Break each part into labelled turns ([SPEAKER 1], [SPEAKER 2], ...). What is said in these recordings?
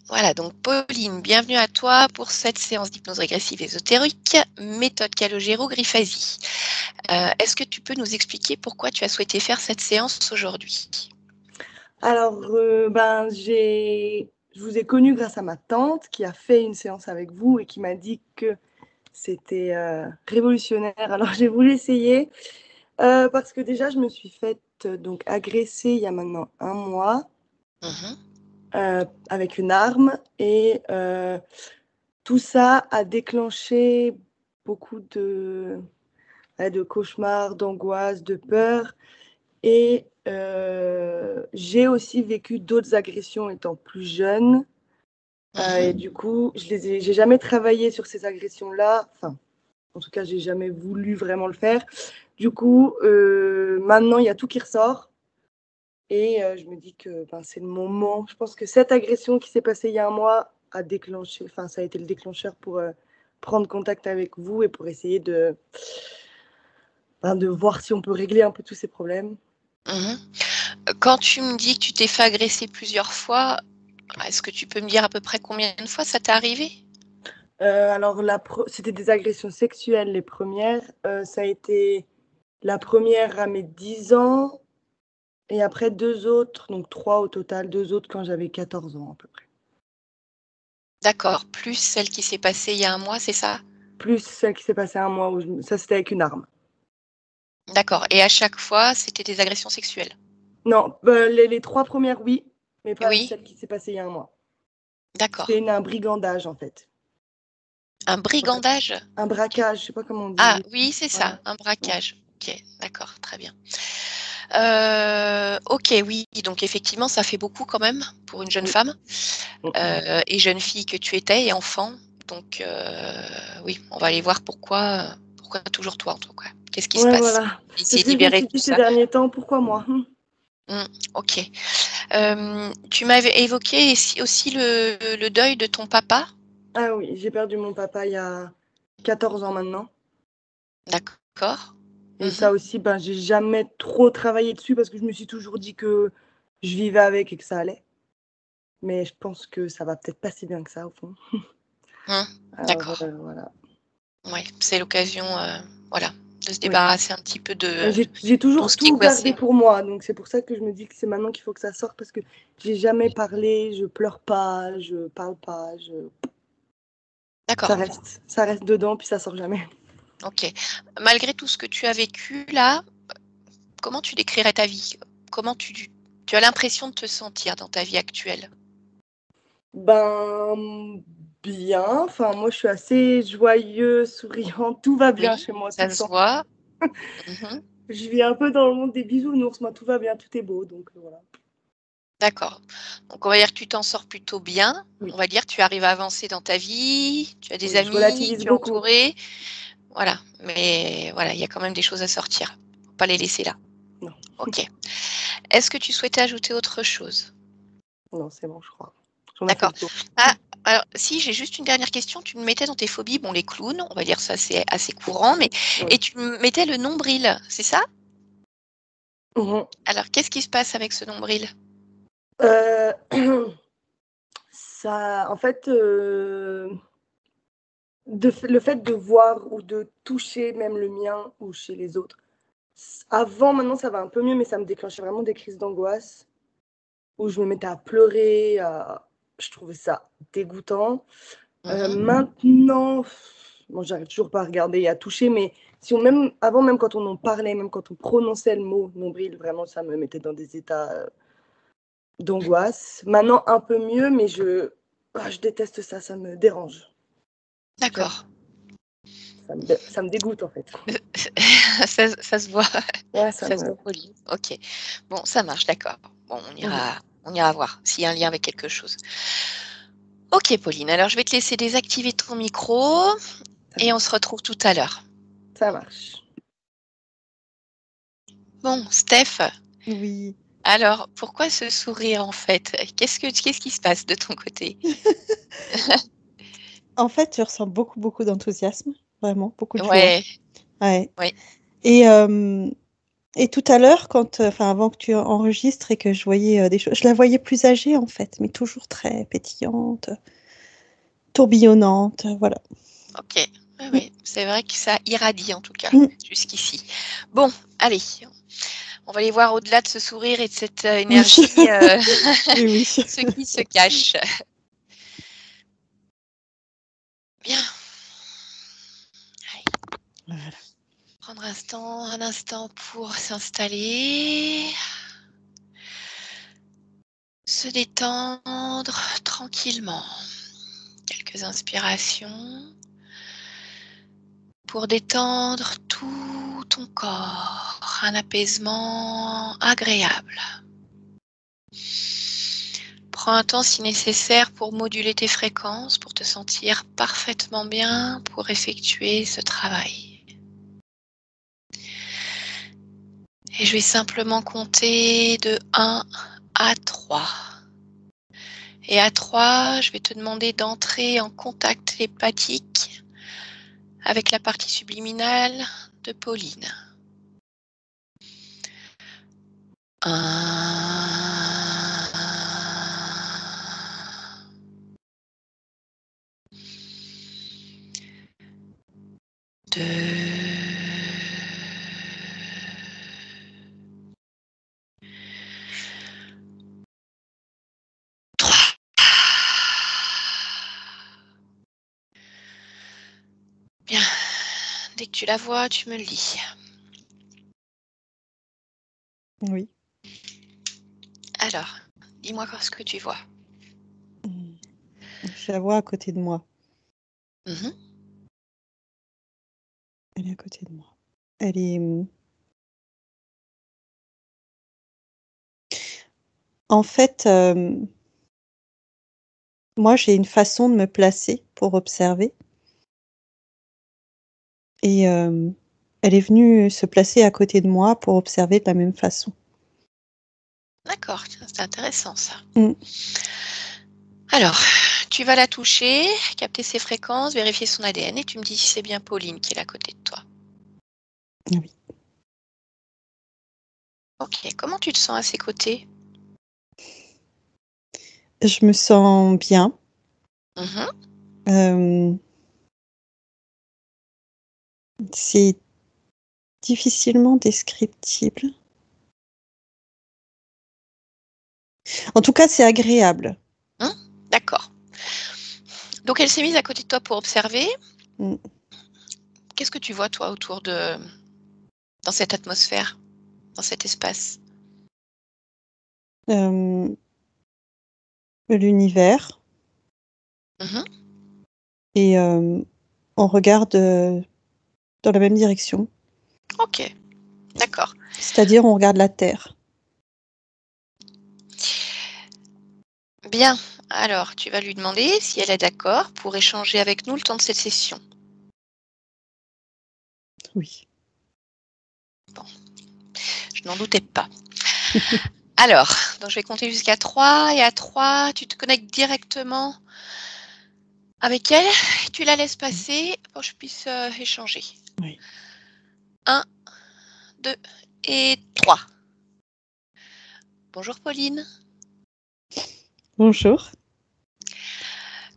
[SPEAKER 1] Voilà, donc Pauline, bienvenue à toi pour cette séance d'hypnose régressive ésotérique, méthode Calogero-Grifasi. Est-ce que tu peux nous expliquer pourquoi tu as souhaité faire cette séance aujourd'hui?
[SPEAKER 2] Alors, je vous ai connu grâce à ma tante qui a fait une séance avec vous et qui m'a dit que c'était révolutionnaire. Alors, j'ai voulu essayer parce que déjà, je me suis faite donc agresser il y a maintenant 1 mois
[SPEAKER 1] Mhm.
[SPEAKER 2] avec une arme et tout ça a déclenché beaucoup de cauchemars, d'angoisse, de peur. Et j'ai aussi vécu d'autres agressions étant plus jeune. Et du coup, j'ai jamais travaillé sur ces agressions-là. Enfin, en tout cas, j'ai jamais voulu vraiment le faire. Du coup, maintenant, il y a tout qui ressort. Et je me dis que c'est le moment. Je pense que cette agression qui s'est passée il y a 1 mois a déclenché, ça a été le déclencheur pour prendre contact avec vous et pour essayer de voir si on peut régler un peu tous ces problèmes.
[SPEAKER 1] Mhm. Quand tu me dis que tu t'es fait agresser plusieurs fois, est-ce que tu peux me dire à peu près combien de fois ça t'est arrivé?
[SPEAKER 2] Alors, c'était des agressions sexuelles, les premières. Ça a été la première à mes 10 ans et après 2 autres, donc 3 au total, 2 autres quand j'avais 14 ans à peu près.
[SPEAKER 1] D'accord, plus celle qui s'est passée il y a 1 mois, c'est ça?
[SPEAKER 2] Plus celle qui s'est passée 1 mois où ça, c'était avec une arme.
[SPEAKER 1] D'accord, et à chaque fois, c'était des agressions sexuelles?
[SPEAKER 2] Non, les 3 premières, oui, mais pas
[SPEAKER 1] Oui,
[SPEAKER 2] celle qui s'est passée il y a 1 mois.
[SPEAKER 1] d'accord.
[SPEAKER 2] C'était un brigandage, en fait.
[SPEAKER 1] Un brigandage?
[SPEAKER 2] Un
[SPEAKER 1] Ok.
[SPEAKER 2] braquage, je sais pas comment on
[SPEAKER 1] Ah
[SPEAKER 2] dit.
[SPEAKER 1] oui, c'est ça,
[SPEAKER 2] Voilà.
[SPEAKER 1] un
[SPEAKER 2] Ouais.
[SPEAKER 1] braquage. Ok, d'accord, très bien. Ok, oui, donc effectivement, ça fait beaucoup quand même pour une jeune
[SPEAKER 2] Oui.
[SPEAKER 1] femme et jeune fille que tu étais et enfant. Donc oui, on va aller voir pourquoi toujours toi en tout cas. Qu'est-ce qui se
[SPEAKER 2] Ouais,
[SPEAKER 1] passe?
[SPEAKER 2] voilà. C'est
[SPEAKER 1] Essayer
[SPEAKER 2] ce
[SPEAKER 1] de
[SPEAKER 2] que je me
[SPEAKER 1] libérer
[SPEAKER 2] suis
[SPEAKER 1] tout
[SPEAKER 2] dit ces
[SPEAKER 1] ça.
[SPEAKER 2] derniers temps. Pourquoi moi?
[SPEAKER 1] Ok. Tu m'avais évoqué aussi le deuil de ton papa.
[SPEAKER 2] Ah oui, j'ai perdu mon papa il y a 14 ans maintenant.
[SPEAKER 1] D'accord.
[SPEAKER 2] Et ça aussi, j'ai jamais trop travaillé dessus parce que je me suis toujours dit que je vivais avec et que ça allait. Mais je pense que ça va peut-être pas si bien que ça, au fond.
[SPEAKER 1] Mhm.
[SPEAKER 2] Alors,
[SPEAKER 1] D'accord.
[SPEAKER 2] voilà.
[SPEAKER 1] Ouais, c'est l'occasion, voilà, de se
[SPEAKER 2] Oui.
[SPEAKER 1] débarrasser un petit peu de
[SPEAKER 2] J'ai
[SPEAKER 1] tout
[SPEAKER 2] toujours
[SPEAKER 1] ce qui est
[SPEAKER 2] tout gardé
[SPEAKER 1] coincé.
[SPEAKER 2] pour moi, donc c'est pour ça que je me dis que c'est maintenant qu'il faut que ça sorte parce que j'ai jamais parlé, je pleure pas, je parle pas,
[SPEAKER 1] D'accord,
[SPEAKER 2] ça reste dedans puis ça sort jamais.
[SPEAKER 1] ok. Malgré tout ce que tu as vécu là, comment tu décrirais ta vie? Comment tu as l'impression de te sentir dans ta vie actuelle?
[SPEAKER 2] Ben, bien, enfin moi je suis assez joyeuse, souriante, tout va bien
[SPEAKER 1] Oui,
[SPEAKER 2] chez moi tout
[SPEAKER 1] ça
[SPEAKER 2] le
[SPEAKER 1] se
[SPEAKER 2] temps.
[SPEAKER 1] voit. Mmh.
[SPEAKER 2] Je vis un peu dans le monde des bisounours, moi tout va bien, tout est beau, donc voilà.
[SPEAKER 1] D'accord. Donc on va dire que tu t'en sors plutôt bien.
[SPEAKER 2] Oui,
[SPEAKER 1] On va dire que tu arrives à avancer dans ta vie, tu as des
[SPEAKER 2] oui, je
[SPEAKER 1] amis,
[SPEAKER 2] relativise
[SPEAKER 1] tu es
[SPEAKER 2] beaucoup.
[SPEAKER 1] entouré. Voilà, mais voilà, il y a quand même des choses à sortir. Faut pas les laisser là.
[SPEAKER 2] Non,
[SPEAKER 1] OK. Est-ce que tu souhaitais ajouter autre chose?
[SPEAKER 2] non, c'est bon, je crois. J'en ai fait
[SPEAKER 1] D'accord.
[SPEAKER 2] le tour.
[SPEAKER 1] Ah, alors si, j'ai juste une dernière question. Tu me mettais dans tes phobies, bon, les clowns, on va dire ça, c'est assez courant, mais
[SPEAKER 2] Oui.
[SPEAKER 1] et tu me mettais le nombril, c'est ça?
[SPEAKER 2] Mhm.
[SPEAKER 1] Alors qu'est-ce qui se passe avec ce nombril?
[SPEAKER 2] Euh, Ça, en fait, le fait de voir ou de toucher même le mien ou chez les autres. Avant, maintenant, ça va un peu mieux, mais ça me déclenchait vraiment des crises d'angoisse où je me mettais à pleurer. Je trouvais ça dégoûtant.
[SPEAKER 1] Mmh.
[SPEAKER 2] Maintenant, bon, j'arrive toujours pas à regarder et à toucher, mais si on même, avant, même quand on en parlait, même quand on prononçait le mot nombril, vraiment, ça me mettait dans des états d'angoisse. Maintenant, un peu mieux, mais je déteste ça, ça me dérange. J'aime,
[SPEAKER 1] D'accord.
[SPEAKER 2] ça me dégoûte en fait.
[SPEAKER 1] Ça se voit,
[SPEAKER 2] Ouais, ça
[SPEAKER 1] ça se
[SPEAKER 2] me.
[SPEAKER 1] voit, Pauline. OK. Bon, ça marche, d'accord. Bon,
[SPEAKER 2] Mhm.
[SPEAKER 1] on ira voir s'il y a un lien avec quelque chose. OK, Pauline, alors je vais te laisser désactiver ton micro
[SPEAKER 2] Ça
[SPEAKER 1] et on
[SPEAKER 2] marche.
[SPEAKER 1] se retrouve tout à l'heure.
[SPEAKER 2] Ça marche.
[SPEAKER 1] Bon, Steph,
[SPEAKER 3] Oui.
[SPEAKER 1] alors pourquoi ce sourire en fait? Qu'est-ce qui se passe de ton côté?
[SPEAKER 3] En fait, tu ressens beaucoup, beaucoup d'enthousiasme, vraiment, beaucoup de joie.
[SPEAKER 1] Ouais,
[SPEAKER 3] Ouais.
[SPEAKER 1] ouais.
[SPEAKER 3] Et Et tout à l'heure, avant que tu enregistres et que je voyais des choses, je la voyais plus âgée en fait, mais toujours très pétillante, tourbillonnante, voilà.
[SPEAKER 1] Ok, oui, oui, c'est vrai que ça irradie en tout cas,
[SPEAKER 3] Mm.
[SPEAKER 1] jusqu'ici. Bon, allez, on va aller voir au-delà de ce sourire et de cette énergie,
[SPEAKER 3] Oui, oui.
[SPEAKER 1] ce qui se cache. Bien. Allez.
[SPEAKER 3] Voilà.
[SPEAKER 1] Prendre un instant pour s'installer. Se détendre tranquillement. Quelques inspirations pour détendre tout ton corps. Un apaisement agréable. Prends un temps si nécessaire pour moduler tes fréquences, pour te sentir parfaitement bien pour effectuer ce travail. Et je vais simplement compter de 1 à 3. Et à 3, je vais te demander d'entrer en contact télépathique avec la partie subliminale de Pauline. 1, 2, 3. Bien. Dès que tu la vois, tu me le dis.
[SPEAKER 3] Oui.
[SPEAKER 1] Alors, dis-moi ce que tu vois.
[SPEAKER 3] Je la vois à côté de moi.
[SPEAKER 1] Mhm.
[SPEAKER 3] Elle est à côté de moi. Elle est. En fait, moi, j'ai une façon de me placer pour observer. Et elle est venue se placer à côté de moi pour observer de la même façon.
[SPEAKER 1] D'accord, c'est intéressant ça.
[SPEAKER 3] Mm.
[SPEAKER 1] Alors, tu vas la toucher, capter ses fréquences, vérifier son ADN et tu me dis si c'est bien Pauline qui est à côté de toi.
[SPEAKER 3] Oui.
[SPEAKER 1] Ok, comment tu te sens à ses côtés?
[SPEAKER 3] Je me sens bien.
[SPEAKER 1] Mhm.
[SPEAKER 3] C'est difficilement descriptible. En tout cas, c'est agréable.
[SPEAKER 1] D'accord. Donc elle s'est mise à côté de toi pour observer.
[SPEAKER 3] Mm.
[SPEAKER 1] Qu'est-ce que tu vois toi autour dans cette atmosphère, dans cet espace?
[SPEAKER 3] L'univers.
[SPEAKER 1] Mhm.
[SPEAKER 3] Et on regarde dans la même direction.
[SPEAKER 1] Ok, d'accord.
[SPEAKER 3] C'est-à-dire, on regarde la Terre.
[SPEAKER 1] Bien, alors tu vas lui demander si elle est d'accord pour échanger avec nous le temps de cette session.
[SPEAKER 3] Oui.
[SPEAKER 1] Je n'en doutais pas. Alors, donc je vais compter jusqu'à 3 et à 3, tu te connectes directement avec elle, tu la laisses passer pour que je puisse échanger.
[SPEAKER 3] Oui.
[SPEAKER 1] 1, 2 et 3. Bonjour Pauline,
[SPEAKER 3] Bonjour.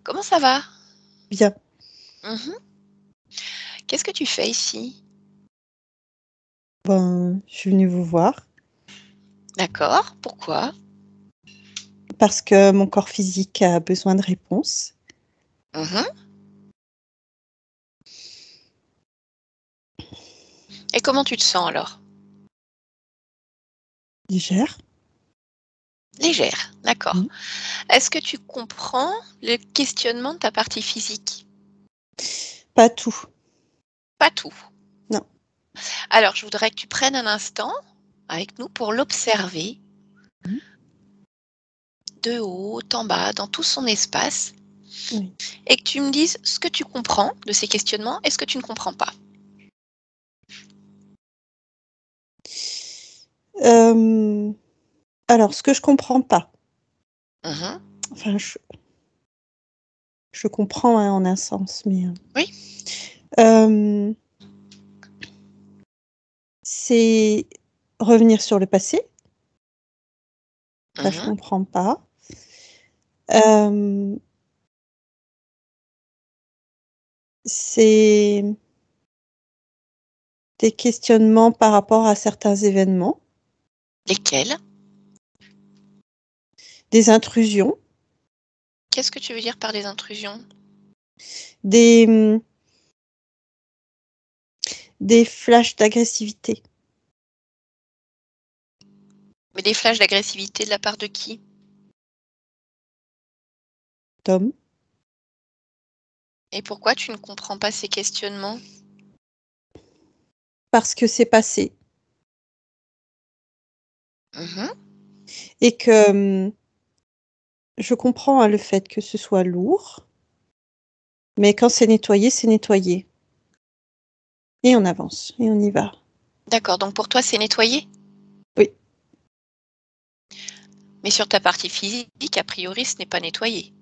[SPEAKER 1] comment ça va?
[SPEAKER 3] Bien.
[SPEAKER 1] Mhm. Qu'est-ce que tu fais ici?
[SPEAKER 3] Ben, je suis venue vous voir
[SPEAKER 1] D'accord, pourquoi?
[SPEAKER 3] parce que mon corps physique a besoin de réponses.
[SPEAKER 1] Mhm. Et comment tu te sens alors?
[SPEAKER 3] Légère.
[SPEAKER 1] Légère, d'accord.
[SPEAKER 3] Mm.
[SPEAKER 1] Est-ce que tu comprends le questionnement de ta partie physique?
[SPEAKER 3] Pas tout.
[SPEAKER 1] Pas tout.
[SPEAKER 3] Non.
[SPEAKER 1] Alors, je voudrais que tu prennes un instant avec nous pour l'observer
[SPEAKER 3] Mm.
[SPEAKER 1] de haut en bas, dans tout son espace,
[SPEAKER 3] Oui.
[SPEAKER 1] et que tu me dises ce que tu comprends de ces questionnements et ce que tu ne comprends pas.
[SPEAKER 3] Alors, ce que je comprends pas,
[SPEAKER 1] Mhm.
[SPEAKER 3] enfin, je comprends hein, en un sens, mais
[SPEAKER 1] Oui.
[SPEAKER 3] c'est revenir sur le passé. Ça, je
[SPEAKER 1] Mhm.
[SPEAKER 3] comprends pas. Euh, c'est des questionnements par rapport à certains événements,
[SPEAKER 1] Lesquels?
[SPEAKER 3] des intrusions,
[SPEAKER 1] Qu'est-ce que tu veux dire par des intrusions?
[SPEAKER 3] des, des flashs d'agressivité.
[SPEAKER 1] Mais des flashs d'agressivité de la part de qui?
[SPEAKER 3] Tom,
[SPEAKER 1] Et pourquoi tu ne comprends pas ces questionnements?
[SPEAKER 3] parce que c'est passé
[SPEAKER 1] Mhm.
[SPEAKER 3] et que je comprends le fait que ce soit lourd, mais quand c'est nettoyé, c'est nettoyé. Et on avance, et on y va.
[SPEAKER 1] D'accord, donc pour toi, c'est nettoyé?
[SPEAKER 3] Oui.
[SPEAKER 1] Mais sur ta partie physique, a priori, ce n'est pas nettoyé.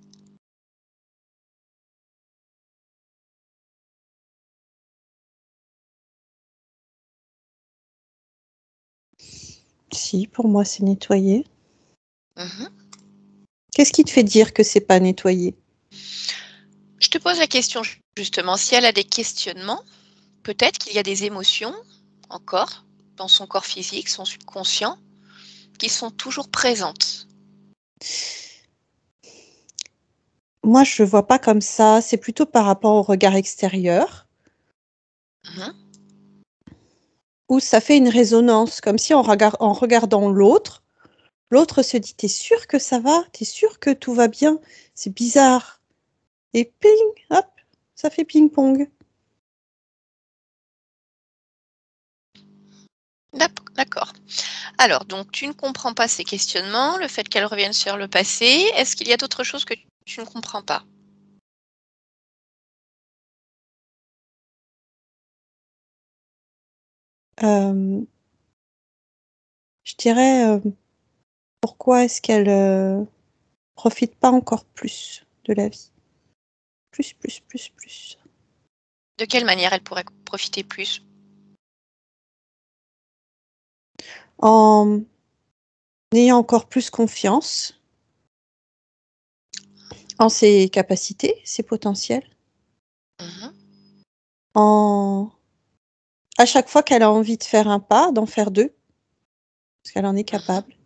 [SPEAKER 3] Si, pour moi, c'est nettoyé.
[SPEAKER 1] Mhm.
[SPEAKER 3] Qu'est-ce qui te fait dire que c'est pas nettoyé?
[SPEAKER 1] Je te pose la question justement, si elle a des questionnements, peut-être qu'il y a des émotions encore dans son corps physique, son subconscient, qui sont toujours présentes.
[SPEAKER 3] Moi, je le vois pas comme ça. C'est plutôt par rapport au regard extérieur,
[SPEAKER 1] Mhm.
[SPEAKER 3] où ça fait une résonance, comme si en regardant l'autre, l'autre se dit, t'es sûr que ça va? T'es sûr que tout va bien? C'est bizarre. Et ping, hop, ça fait ping-pong.
[SPEAKER 1] D'accord. Alors, donc, tu ne comprends pas ces questionnements, le fait qu'elles reviennent sur le passé. Est-ce qu'il y a d'autres choses que tu ne comprends pas?
[SPEAKER 3] Euh, je dirais, pourquoi est-ce qu'elle profite pas encore plus de la vie? Plus, plus, plus, plus.
[SPEAKER 1] De quelle manière elle pourrait profiter plus?
[SPEAKER 3] En ayant encore plus confiance en ses capacités, ses potentiels,
[SPEAKER 1] Mhm.
[SPEAKER 3] en à chaque fois qu'elle a envie de faire un pas, d'en faire deux, parce qu'elle en est
[SPEAKER 1] Mhm.
[SPEAKER 3] capable.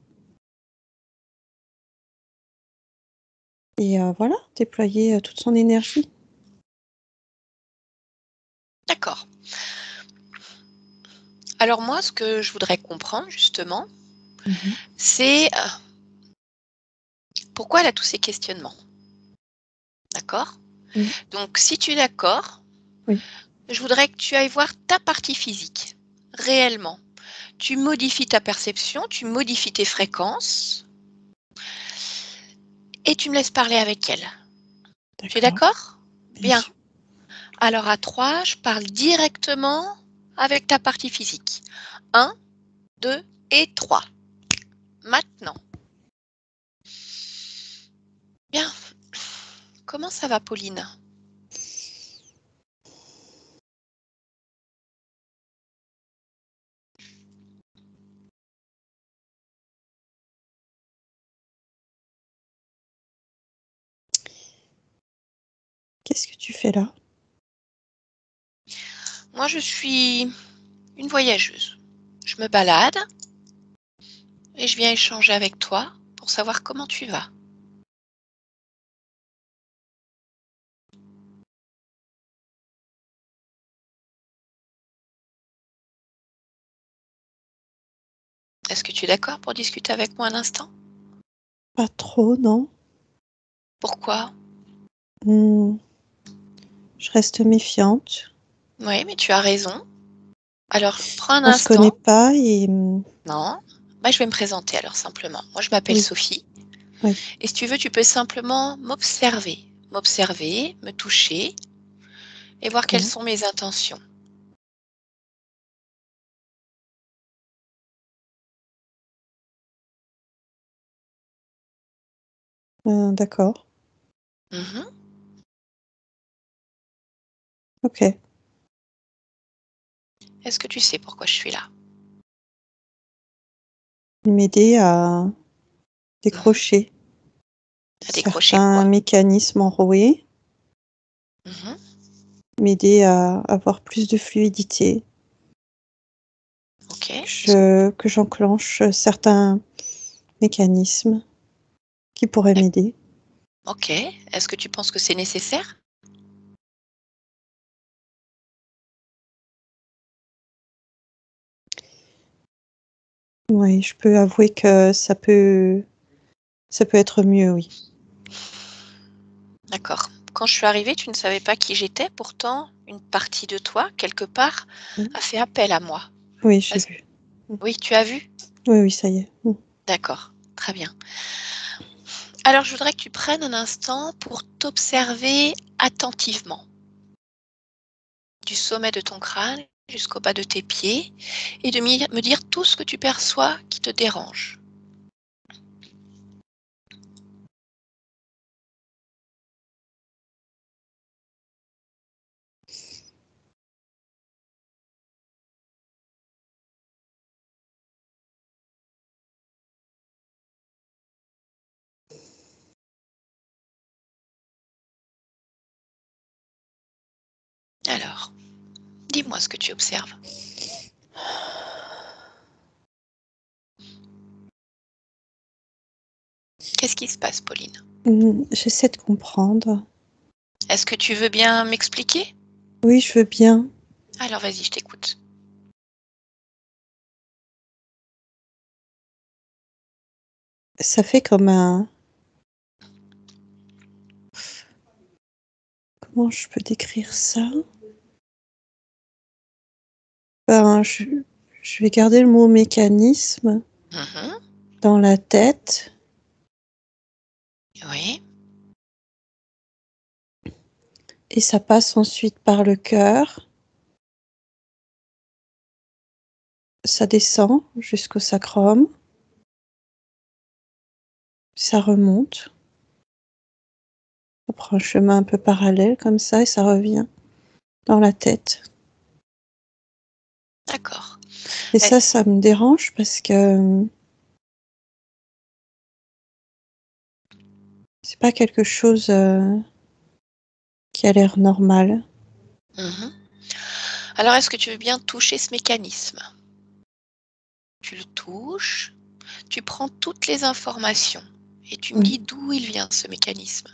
[SPEAKER 3] Et voilà, déployer toute son énergie.
[SPEAKER 1] D'accord. Alors moi, ce que je voudrais comprendre justement,
[SPEAKER 3] Mhm.
[SPEAKER 1] c'est pourquoi elle a tous ces questionnements. D'accord?
[SPEAKER 3] Oui,
[SPEAKER 1] Donc, si tu es d'accord,
[SPEAKER 3] oui.
[SPEAKER 1] je voudrais que tu ailles voir ta partie physique, réellement. Tu modifies ta perception, tu modifies tes fréquences et tu me laisses parler avec elle. Tu es
[SPEAKER 3] D'accord,
[SPEAKER 1] d'accord?
[SPEAKER 3] bien
[SPEAKER 1] Bien.
[SPEAKER 3] sûr.
[SPEAKER 1] Alors à 3, je parle directement avec ta partie physique. 1, 2 et 3. Maintenant. Bien. Comment ça va, Pauline?
[SPEAKER 3] Qu'est-ce que tu fais là?
[SPEAKER 1] Moi, je suis une voyageuse. Je me balade et je viens échanger avec toi pour savoir comment tu vas. Est-ce que tu es d'accord pour discuter avec moi un instant?
[SPEAKER 3] Pas trop, non.
[SPEAKER 1] Pourquoi?
[SPEAKER 3] Hmm, je reste méfiante.
[SPEAKER 1] Oui, mais tu as raison. Alors, prends un
[SPEAKER 3] On se connaît
[SPEAKER 1] instant.
[SPEAKER 3] pas et
[SPEAKER 1] Non. Bah, je vais me présenter alors simplement. Moi, je m'appelle
[SPEAKER 3] oui,
[SPEAKER 1] Sophie.
[SPEAKER 3] oui.
[SPEAKER 1] Et si tu veux, tu peux simplement m'observer. M'observer, me toucher et voir quelles
[SPEAKER 3] D'accord.
[SPEAKER 1] sont mes intentions.
[SPEAKER 3] D'accord.
[SPEAKER 1] Mhm.
[SPEAKER 3] Ok.
[SPEAKER 1] Est-ce que tu sais pourquoi je suis là?
[SPEAKER 3] m'aider à décrocher
[SPEAKER 1] À décrocher
[SPEAKER 3] certains
[SPEAKER 1] quoi?
[SPEAKER 3] mécanismes enroués,
[SPEAKER 1] Mhm.
[SPEAKER 3] m'aider à avoir plus de fluidité,
[SPEAKER 1] Ok.
[SPEAKER 3] que j'enclenche certains mécanismes qui pourraient m'aider.
[SPEAKER 1] Ok. Est-ce que tu penses que c'est nécessaire?
[SPEAKER 3] Oui, je peux avouer que ça peut être mieux, oui.
[SPEAKER 1] D'accord. Quand je suis arrivée, tu ne savais pas qui j'étais. Pourtant, une partie de toi, quelque part,
[SPEAKER 3] Mm.
[SPEAKER 1] a fait appel à moi.
[SPEAKER 3] Oui, j'ai
[SPEAKER 1] Est-ce-
[SPEAKER 3] vu.
[SPEAKER 1] Oui, tu as vu?
[SPEAKER 3] Oui, oui, ça y est.
[SPEAKER 1] D'accord. Très bien. Alors, je voudrais que tu prennes un instant pour t'observer attentivement, du sommet de ton crâne jusqu'au bas de tes pieds, et de me dire tout ce que tu perçois qui te dérange. Alors, dis-moi ce que tu observes. Qu'est-ce qui se passe, Pauline?
[SPEAKER 3] J'essaie de comprendre.
[SPEAKER 1] Est-ce que tu veux bien m'expliquer?
[SPEAKER 3] Oui, je veux bien.
[SPEAKER 1] Alors, vas-y, je t'écoute.
[SPEAKER 3] Ça fait comme un... Comment je peux décrire ça? Ben, je vais garder le mot mécanisme
[SPEAKER 1] Mhm.
[SPEAKER 3] dans la tête
[SPEAKER 1] Oui,
[SPEAKER 3] et ça passe ensuite par le cœur. Ça descend jusqu'au sacrum. Ça remonte. Ça prend un chemin un peu parallèle comme ça et ça revient dans la tête.
[SPEAKER 1] d'accord.
[SPEAKER 3] Et
[SPEAKER 1] Eh,
[SPEAKER 3] ça me dérange parce que c'est pas quelque chose qui a l'air normal.
[SPEAKER 1] mhm. Alors, est-ce que tu veux bien toucher ce mécanisme? Tu le touches, tu prends toutes les informations et tu me
[SPEAKER 3] Mm.
[SPEAKER 1] dis d'où il vient ce mécanisme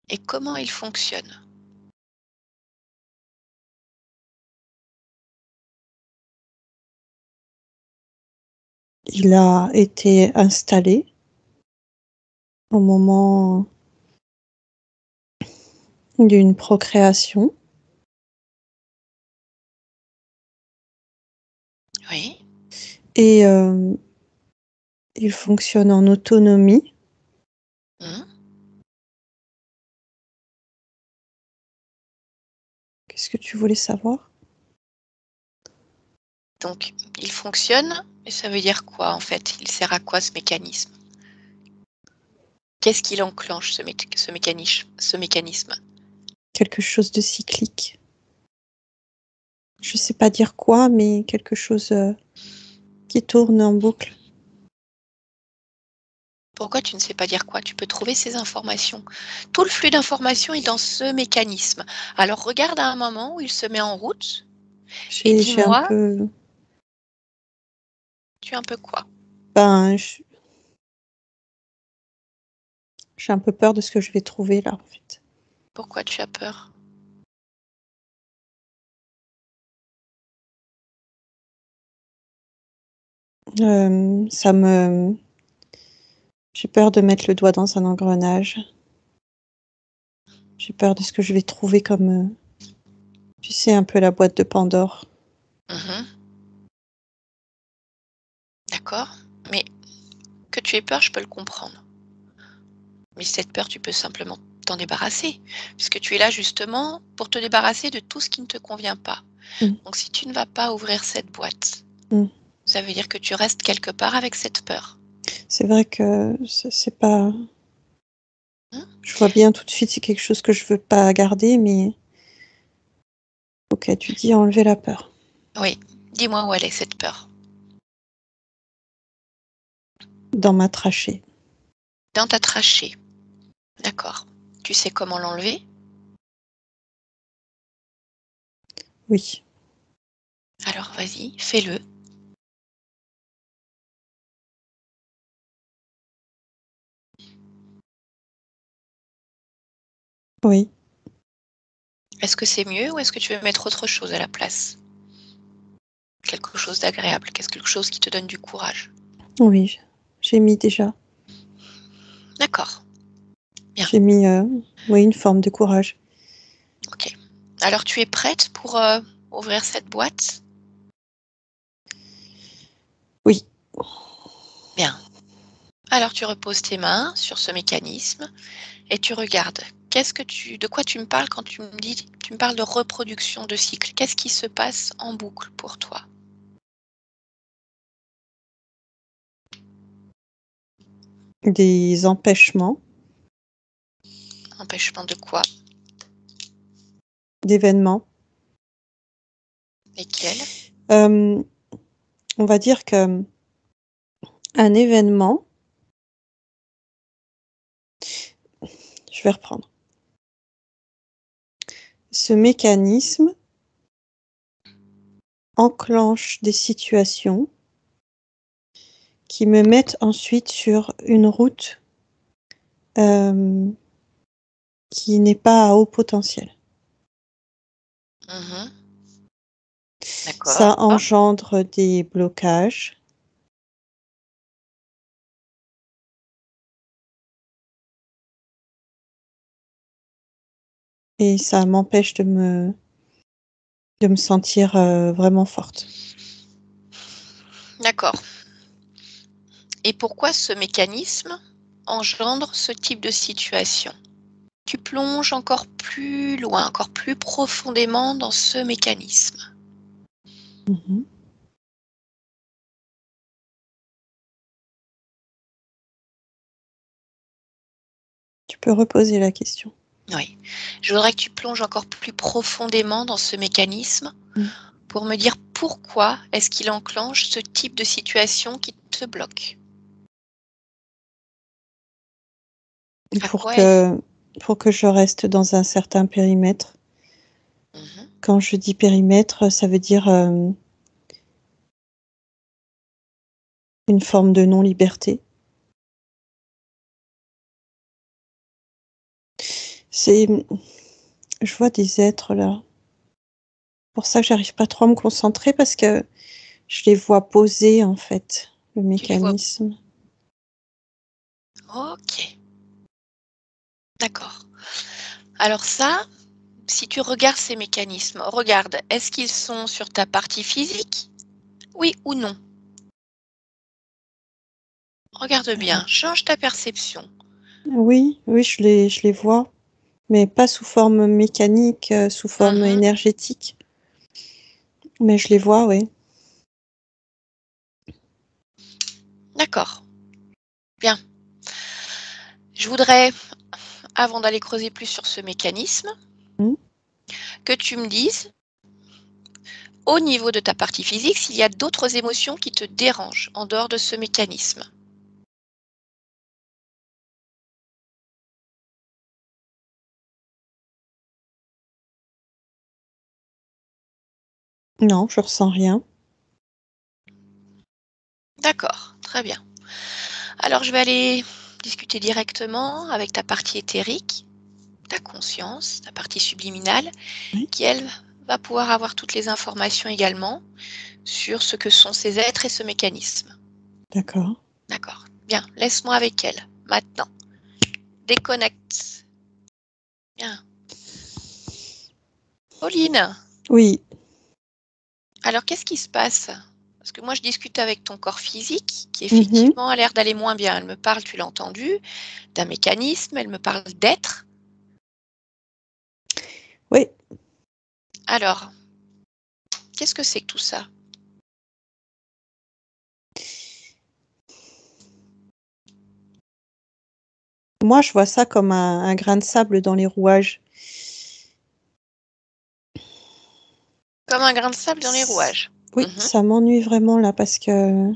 [SPEAKER 1] et comment il fonctionne.
[SPEAKER 3] Il a été installé au moment d'une procréation
[SPEAKER 1] Oui,
[SPEAKER 3] et il fonctionne en autonomie.
[SPEAKER 1] mhm.
[SPEAKER 3] Qu'est-ce que tu voulais savoir?
[SPEAKER 1] Donc il fonctionne, et ça veut dire quoi en fait? Il sert à quoi ce mécanisme? Qu'est-ce qu'il enclenche ce mécanisme?
[SPEAKER 3] Quelque chose de cyclique. Je sais pas dire quoi, mais quelque chose qui tourne en boucle.
[SPEAKER 1] Pourquoi tu ne sais pas dire quoi? Tu peux trouver ces informations. Tout le flux d'informations est dans ce mécanisme. Alors regarde à un moment où il se met en route et
[SPEAKER 3] J'ai un
[SPEAKER 1] dis-moi,
[SPEAKER 3] peu,
[SPEAKER 1] tu es un peu quoi?
[SPEAKER 3] ben, j'ai un peu peur de ce que je vais trouver là, en fait.
[SPEAKER 1] Pourquoi tu as peur?
[SPEAKER 3] Euh, ça me, j'ai peur de mettre le doigt dans un engrenage. J'ai peur de ce que je vais trouver comme, tu sais, un peu la boîte de Pandore.
[SPEAKER 1] Mhm. D'accord? Mais que tu aies peur, je peux le comprendre. Mais cette peur, tu peux simplement t'en débarrasser, puisque tu es là justement pour te débarrasser de tout ce qui ne te convient pas.
[SPEAKER 3] Mm,
[SPEAKER 1] Donc si tu ne vas pas ouvrir cette boîte,
[SPEAKER 3] mm.
[SPEAKER 1] ça veut dire que tu restes quelque part avec cette peur.
[SPEAKER 3] C'est vrai que c'est pas.
[SPEAKER 1] Hein?
[SPEAKER 3] Je vois bien tout de suite, c'est quelque chose que je veux pas garder, mais ok, tu dis enlever la peur.
[SPEAKER 1] Oui, dis-moi où elle est cette peur.
[SPEAKER 3] Dans ma trachée.
[SPEAKER 1] Dans ta trachée. D'accord. Tu sais comment l'enlever?
[SPEAKER 3] Oui.
[SPEAKER 1] Alors vas-y, fais-le.
[SPEAKER 3] Oui.
[SPEAKER 1] Est-ce que c'est mieux ou est-ce que tu veux mettre autre chose à la place? Quelque chose d'agréable, quelque chose qui te donne du courage.
[SPEAKER 3] Oui. J'ai mis déjà.
[SPEAKER 1] D'accord. Bien.
[SPEAKER 3] J'ai mis oui, une forme de courage.
[SPEAKER 1] Ok. Alors tu es prête pour ouvrir cette boîte?
[SPEAKER 3] Oui.
[SPEAKER 1] Bien. Alors tu reposes tes mains sur ce mécanisme et tu regardes. De quoi tu me parles quand tu me parles de reproduction de cycle? Qu'est-ce qui se passe en boucle pour toi?
[SPEAKER 3] Des empêchements
[SPEAKER 1] Empêchement de quoi?
[SPEAKER 3] d'événements.
[SPEAKER 1] Lesquels?
[SPEAKER 3] On va dire que un événement, je vais reprendre. Ce mécanisme enclenche des situations qui me mettent ensuite sur une route qui n'est pas à haut potentiel.
[SPEAKER 1] Mhm.
[SPEAKER 3] Ça
[SPEAKER 1] D'accord.
[SPEAKER 3] engendre des blocages. Et ça m'empêche de me sentir vraiment forte.
[SPEAKER 1] D'accord. Et pourquoi ce mécanisme engendre ce type de situation? Tu plonges encore plus loin, encore plus profondément dans ce mécanisme.
[SPEAKER 3] Mhm. Tu peux reposer la question.
[SPEAKER 1] Oui. Je voudrais que tu plonges encore plus profondément dans ce mécanisme
[SPEAKER 3] Mm.
[SPEAKER 1] pour me dire pourquoi est-ce qu'il enclenche ce type de situation qui te bloque. À
[SPEAKER 3] Pour
[SPEAKER 1] quoi est-ce
[SPEAKER 3] que je reste dans un certain périmètre.
[SPEAKER 1] Mhm.
[SPEAKER 3] Quand je dis périmètre, ça veut dire une forme de non-liberté. Je vois des êtres là. C'est pour ça que j'arrive pas trop à me concentrer parce que je les vois poser en fait, le
[SPEAKER 1] Tu les vois?
[SPEAKER 3] mécanisme.
[SPEAKER 1] Ok, d'accord. Alors ça, si tu regardes ces mécanismes, regarde, est-ce qu'ils sont sur ta partie physique? Oui ou non? Regarde bien, change ta perception.
[SPEAKER 3] Oui, oui, je les vois, mais pas sous forme mécanique, sous forme
[SPEAKER 1] Mhm.
[SPEAKER 3] énergétique. Mais je les vois, oui.
[SPEAKER 1] D'accord, bien. Je voudrais, avant d'aller creuser plus sur ce mécanisme,
[SPEAKER 3] Mm.
[SPEAKER 1] que tu me dises, au niveau de ta partie physique, s'il y a d'autres émotions qui te dérangent en dehors de ce mécanisme.
[SPEAKER 3] Non, je ressens rien.
[SPEAKER 1] D'accord, très bien. Alors je vais aller discuter directement avec ta partie éthérique, ta conscience, ta partie subliminale,
[SPEAKER 3] Oui,
[SPEAKER 1] qui elle va pouvoir avoir toutes les informations également sur ce que sont ces êtres et ce mécanisme.
[SPEAKER 3] d'accord.
[SPEAKER 1] D'accord. Bien, laisse-moi avec elle, maintenant. Déconnecte. Bien. Pauline,
[SPEAKER 3] Oui.
[SPEAKER 1] alors qu'est-ce qui se passe? Parce que moi, je discute avec ton corps physique, qui
[SPEAKER 3] Mhm.
[SPEAKER 1] effectivement a l'air d'aller moins bien. Elle me parle, tu l'as entendu, d'un mécanisme, elle me parle d'être.
[SPEAKER 3] Oui.
[SPEAKER 1] Alors, qu'est-ce que c'est que tout ça?
[SPEAKER 3] Moi, je vois ça comme un grain de sable dans les rouages.
[SPEAKER 1] Comme un grain de sable dans les rouages.
[SPEAKER 3] Oui,
[SPEAKER 1] Mhm.
[SPEAKER 3] ça m'ennuie vraiment là parce que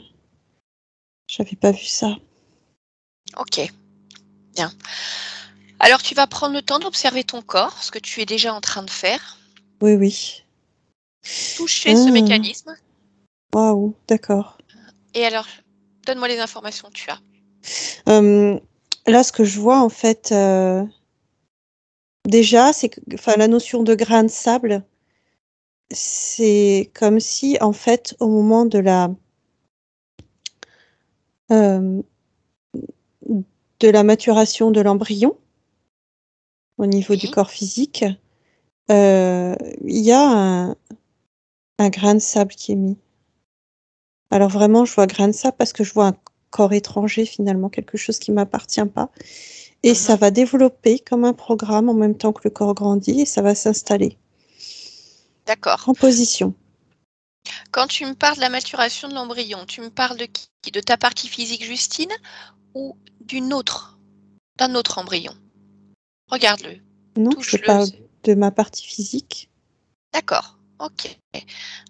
[SPEAKER 3] J'avais pas vu ça.
[SPEAKER 1] Ok, bien. Alors, tu vas prendre le temps d'observer ton corps, ce que tu es déjà en train de faire.
[SPEAKER 3] Oui, oui.
[SPEAKER 1] Toucher ce mécanisme.
[SPEAKER 3] Waouh, d'accord.
[SPEAKER 1] Et alors, donne-moi les informations que tu as.
[SPEAKER 3] Là, ce que je vois, en fait, déjà, c'est que la notion de grain de sable, c'est comme si, en fait, au moment euh, de la maturation de l'embryon, au niveau du
[SPEAKER 1] Oui,
[SPEAKER 3] corps physique, il y a un grain de sable qui est mis. Alors vraiment, je vois grain de sable parce que je vois un corps étranger, finalement, quelque chose qui m'appartient pas. Et ça va développer comme un programme en même temps que le corps grandit et ça va s'installer
[SPEAKER 1] d'accord.
[SPEAKER 3] en position.
[SPEAKER 1] Quand tu me parles de la maturation de l'embryon, tu me parles de qui? De ta partie physique, Justine, ou d'un autre embryon? Regarde-le,
[SPEAKER 3] Non, je
[SPEAKER 1] touche-le.
[SPEAKER 3] parle de ma partie physique.
[SPEAKER 1] D'accord, ok.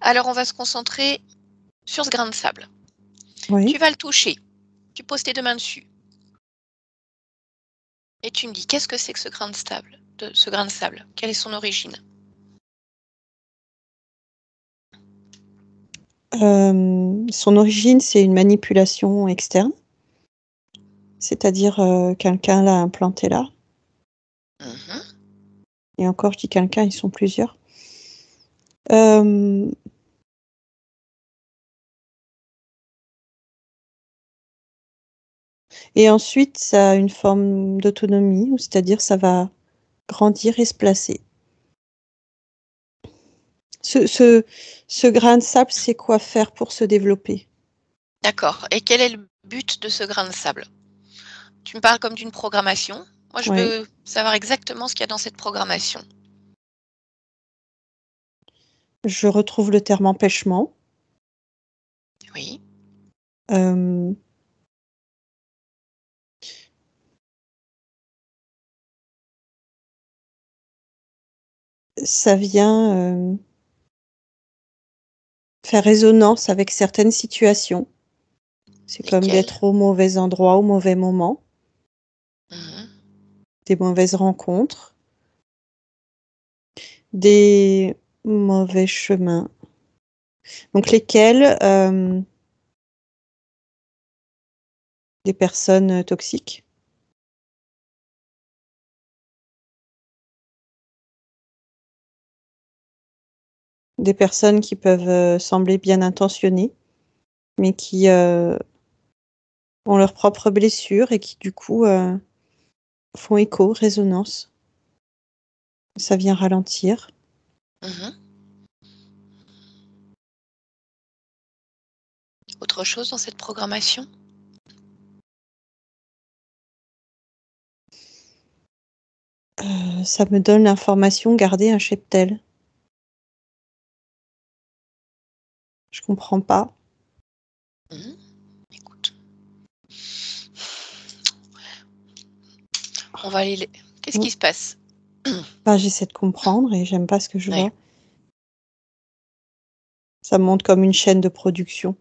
[SPEAKER 1] Alors, on va se concentrer sur ce grain de sable. Tu
[SPEAKER 3] Oui.
[SPEAKER 1] vas le toucher. Tu poses tes deux mains dessus. Et tu me dis, qu'est-ce que c'est que ce grain de sable? Quelle est son origine?
[SPEAKER 3] Son origine, c'est une manipulation externe, c'est-à-dire quelqu'un l'a implanté là.
[SPEAKER 1] Mhm.
[SPEAKER 3] Et encore, je dis quelqu'un, ils sont plusieurs. Euh, et ensuite, ça a une forme d'autonomie, c'est-à-dire ça va grandir et se placer. Ce grain de sable, c'est quoi faire pour se développer?
[SPEAKER 1] D'accord. Et quel est le but de ce grain de sable? Tu me parles comme d'une programmation. Moi, je
[SPEAKER 3] Oui.
[SPEAKER 1] veux savoir exactement ce qu'il y a dans cette programmation.
[SPEAKER 3] Je retrouve le terme empêchement.
[SPEAKER 1] Oui,
[SPEAKER 3] Euh, ça vient faire résonance avec certaines situations. C'est comme
[SPEAKER 1] lesquels?
[SPEAKER 3] d'être au mauvais endroit au mauvais moment,
[SPEAKER 1] Mhm.
[SPEAKER 3] des mauvaises rencontres, des mauvais chemins. Donc lesquels des personnes toxiques, des personnes qui peuvent sembler bien intentionnées, mais qui ont leurs propres blessures et qui du coup font écho, résonance. Ça vient ralentir.
[SPEAKER 1] Mhm. Autre chose dans cette programmation?
[SPEAKER 3] Ça me donne l'information garder un cheptel. Je comprends pas.
[SPEAKER 1] Mhm. Écoute, on va aller. Qu'est-ce
[SPEAKER 3] Mm.
[SPEAKER 1] qui se passe?
[SPEAKER 3] Enfin, j'essaie de comprendre et j'aime pas ce que je
[SPEAKER 1] Oui.
[SPEAKER 3] vois. Ça monte comme une chaîne de production.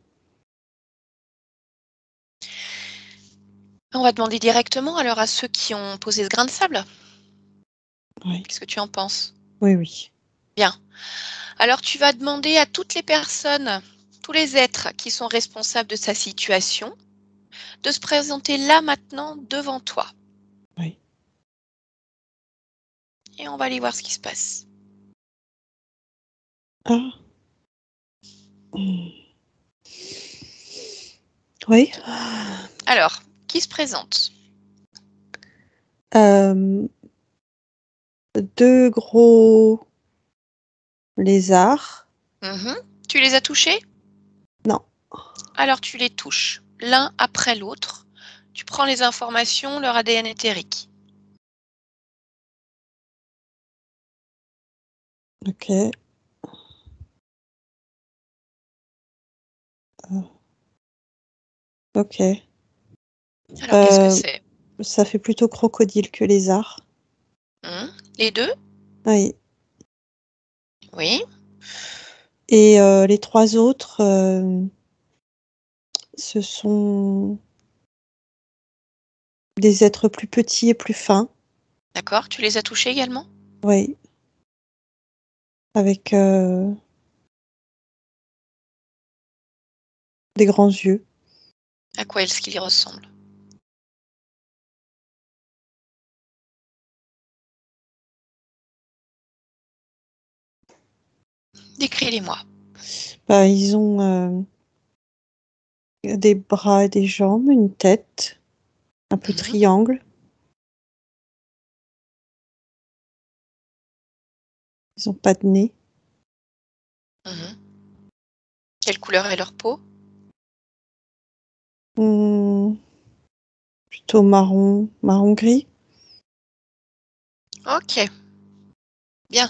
[SPEAKER 1] On va demander directement alors à ceux qui ont posé ce grain de sable.
[SPEAKER 3] Oui,
[SPEAKER 1] Qu'est-ce que tu en penses?
[SPEAKER 3] oui, oui.
[SPEAKER 1] Bien. Alors tu vas demander à toutes les personnes, tous les êtres qui sont responsables de sa situation, de se présenter là maintenant devant toi.
[SPEAKER 3] Oui.
[SPEAKER 1] Et on va aller voir ce qui se passe.
[SPEAKER 3] Ah. Mm. Oui.
[SPEAKER 1] Alors, qui se présente?
[SPEAKER 3] Euh, deux gros lézards.
[SPEAKER 1] Mhm. Tu les as touchés?
[SPEAKER 3] Non.
[SPEAKER 1] Alors tu les touches, l'un après l'autre. Tu prends les informations, leur ADN éthérique.
[SPEAKER 3] Ok. Euh, ok.
[SPEAKER 1] Alors qu'est-ce que
[SPEAKER 3] Euh,
[SPEAKER 1] c'est?
[SPEAKER 3] ça fait plutôt crocodile que lézard.
[SPEAKER 1] Les deux?
[SPEAKER 3] Oui.
[SPEAKER 1] Oui.
[SPEAKER 3] Et les trois autres, ce sont des êtres plus petits et plus fins.
[SPEAKER 1] D'accord. Tu les as touchés également?
[SPEAKER 3] Oui. Avec des grands yeux.
[SPEAKER 1] À quoi est-ce qu'ils ressemblent? Décris-les-moi.
[SPEAKER 3] Bah, ils ont des bras et des jambes, une tête, un peu
[SPEAKER 1] Mhm.
[SPEAKER 3] triangle. Ils n'ont pas de nez.
[SPEAKER 1] Mhm. Quelle couleur est leur peau?
[SPEAKER 3] Plutôt marron, marron gris.
[SPEAKER 1] Ok. Bien.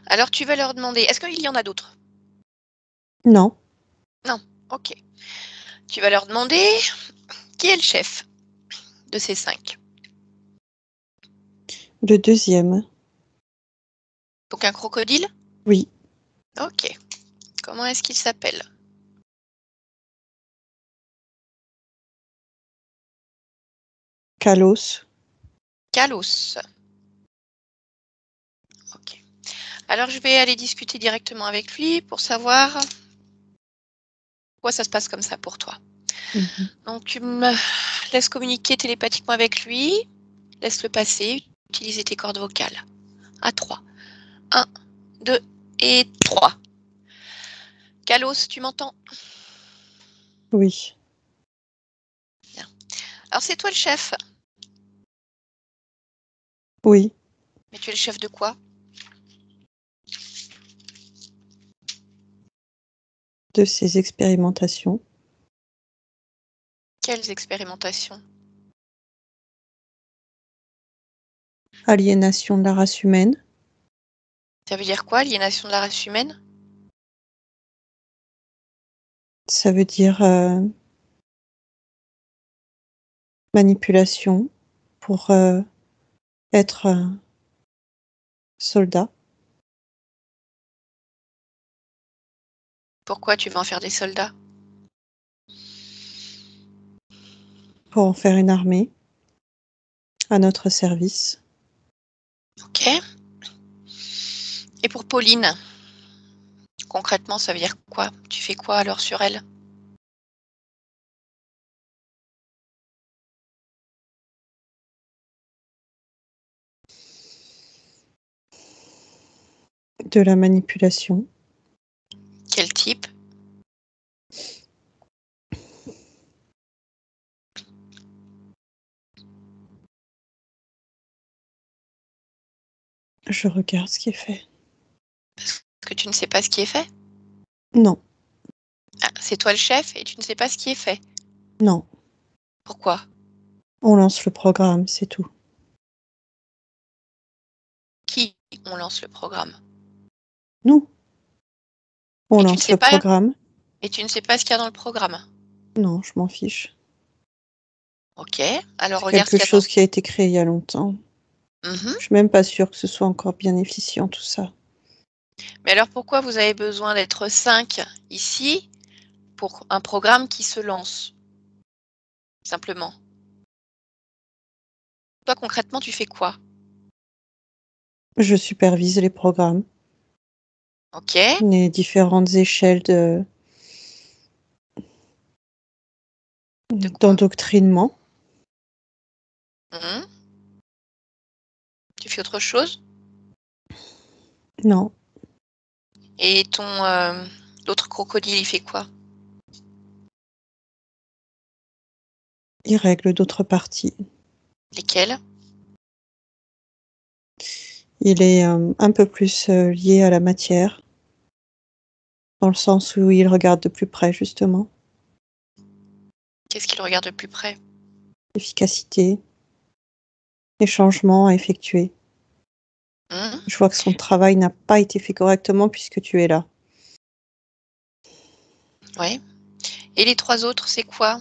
[SPEAKER 1] Alors tu vas leur demander, est-ce qu'il y en a d'autres?
[SPEAKER 3] Non,
[SPEAKER 1] Non. Ok. Tu vas leur demander qui est le chef de ces 5.
[SPEAKER 3] le deuxième.
[SPEAKER 1] Donc un crocodile?
[SPEAKER 3] Oui,
[SPEAKER 1] Ok. Comment est-ce qu'il s'appelle?
[SPEAKER 3] Kalos.
[SPEAKER 1] Kalos. Ok. Alors je vais aller discuter directement avec lui pour savoir pourquoi ça se passe comme ça pour toi.
[SPEAKER 3] Mhm.
[SPEAKER 1] Donc tu me laisses communiquer télépathiquement avec lui, laisse-le passer, utiliser tes cordes vocales. À 3. 1, 2 et 3. Kalos, tu m'entends?
[SPEAKER 3] Oui,
[SPEAKER 1] Alors c'est toi le chef.
[SPEAKER 3] oui.
[SPEAKER 1] Mais tu es le chef de quoi?
[SPEAKER 3] De ces expérimentations.
[SPEAKER 1] Quelles expérimentations?
[SPEAKER 3] Aliénation de la race humaine.
[SPEAKER 1] Ça veut dire quoi, aliénation de la race humaine?
[SPEAKER 3] Ça veut dire manipulation pour être soldat.
[SPEAKER 1] Pourquoi tu veux en faire des soldats?
[SPEAKER 3] Pour en faire une armée à notre service.
[SPEAKER 1] Ok. Et pour Pauline, concrètement, ça veut dire quoi? Tu fais quoi alors sur elle?
[SPEAKER 3] De la manipulation.
[SPEAKER 1] Quel type?
[SPEAKER 3] Je regarde ce qui est fait.
[SPEAKER 1] Parce que tu ne sais pas ce qui est fait?
[SPEAKER 3] Non,
[SPEAKER 1] Ah, c'est toi le chef et tu ne sais pas ce qui est fait.
[SPEAKER 3] non.
[SPEAKER 1] Pourquoi?
[SPEAKER 3] On lance le programme, c'est tout.
[SPEAKER 1] Qui on lance le programme?
[SPEAKER 3] Nous, on
[SPEAKER 1] Et tu ne
[SPEAKER 3] lance
[SPEAKER 1] sais
[SPEAKER 3] le
[SPEAKER 1] pas,
[SPEAKER 3] programme.
[SPEAKER 1] et tu ne sais pas ce qu'il y a dans le programme.
[SPEAKER 3] Non, je m'en fiche.
[SPEAKER 1] Ok. Alors
[SPEAKER 3] C'est
[SPEAKER 1] regarde ce
[SPEAKER 3] quelque
[SPEAKER 1] qu'il y a dans.
[SPEAKER 3] chose qui a été créé il y a longtemps.
[SPEAKER 1] Mhm.
[SPEAKER 3] Je suis même pas sûre que ce soit encore bien efficient tout ça.
[SPEAKER 1] Mais alors pourquoi vous avez besoin d'être 5 ici pour un programme qui se lance? Simplement. Toi concrètement, tu fais quoi?
[SPEAKER 3] Je supervise les programmes,
[SPEAKER 1] Ok.
[SPEAKER 3] les différentes échelles
[SPEAKER 1] De quoi?
[SPEAKER 3] d'endoctrinement.
[SPEAKER 1] Mhm. Tu fais autre chose?
[SPEAKER 3] Non,
[SPEAKER 1] Et ton l'autre crocodile, il fait quoi?
[SPEAKER 3] il règle d'autres parties.
[SPEAKER 1] Lesquels?
[SPEAKER 3] Il est un peu plus lié à la matière, dans le sens où il regarde de plus près, justement.
[SPEAKER 1] Qu'est-ce qu'il regarde de plus près?
[SPEAKER 3] L'efficacité, les changements à effectuer.
[SPEAKER 1] Mhm.
[SPEAKER 3] Je vois que son travail n'a pas été fait correctement puisque tu es là.
[SPEAKER 1] Ouais. Et les 3 autres, c'est quoi?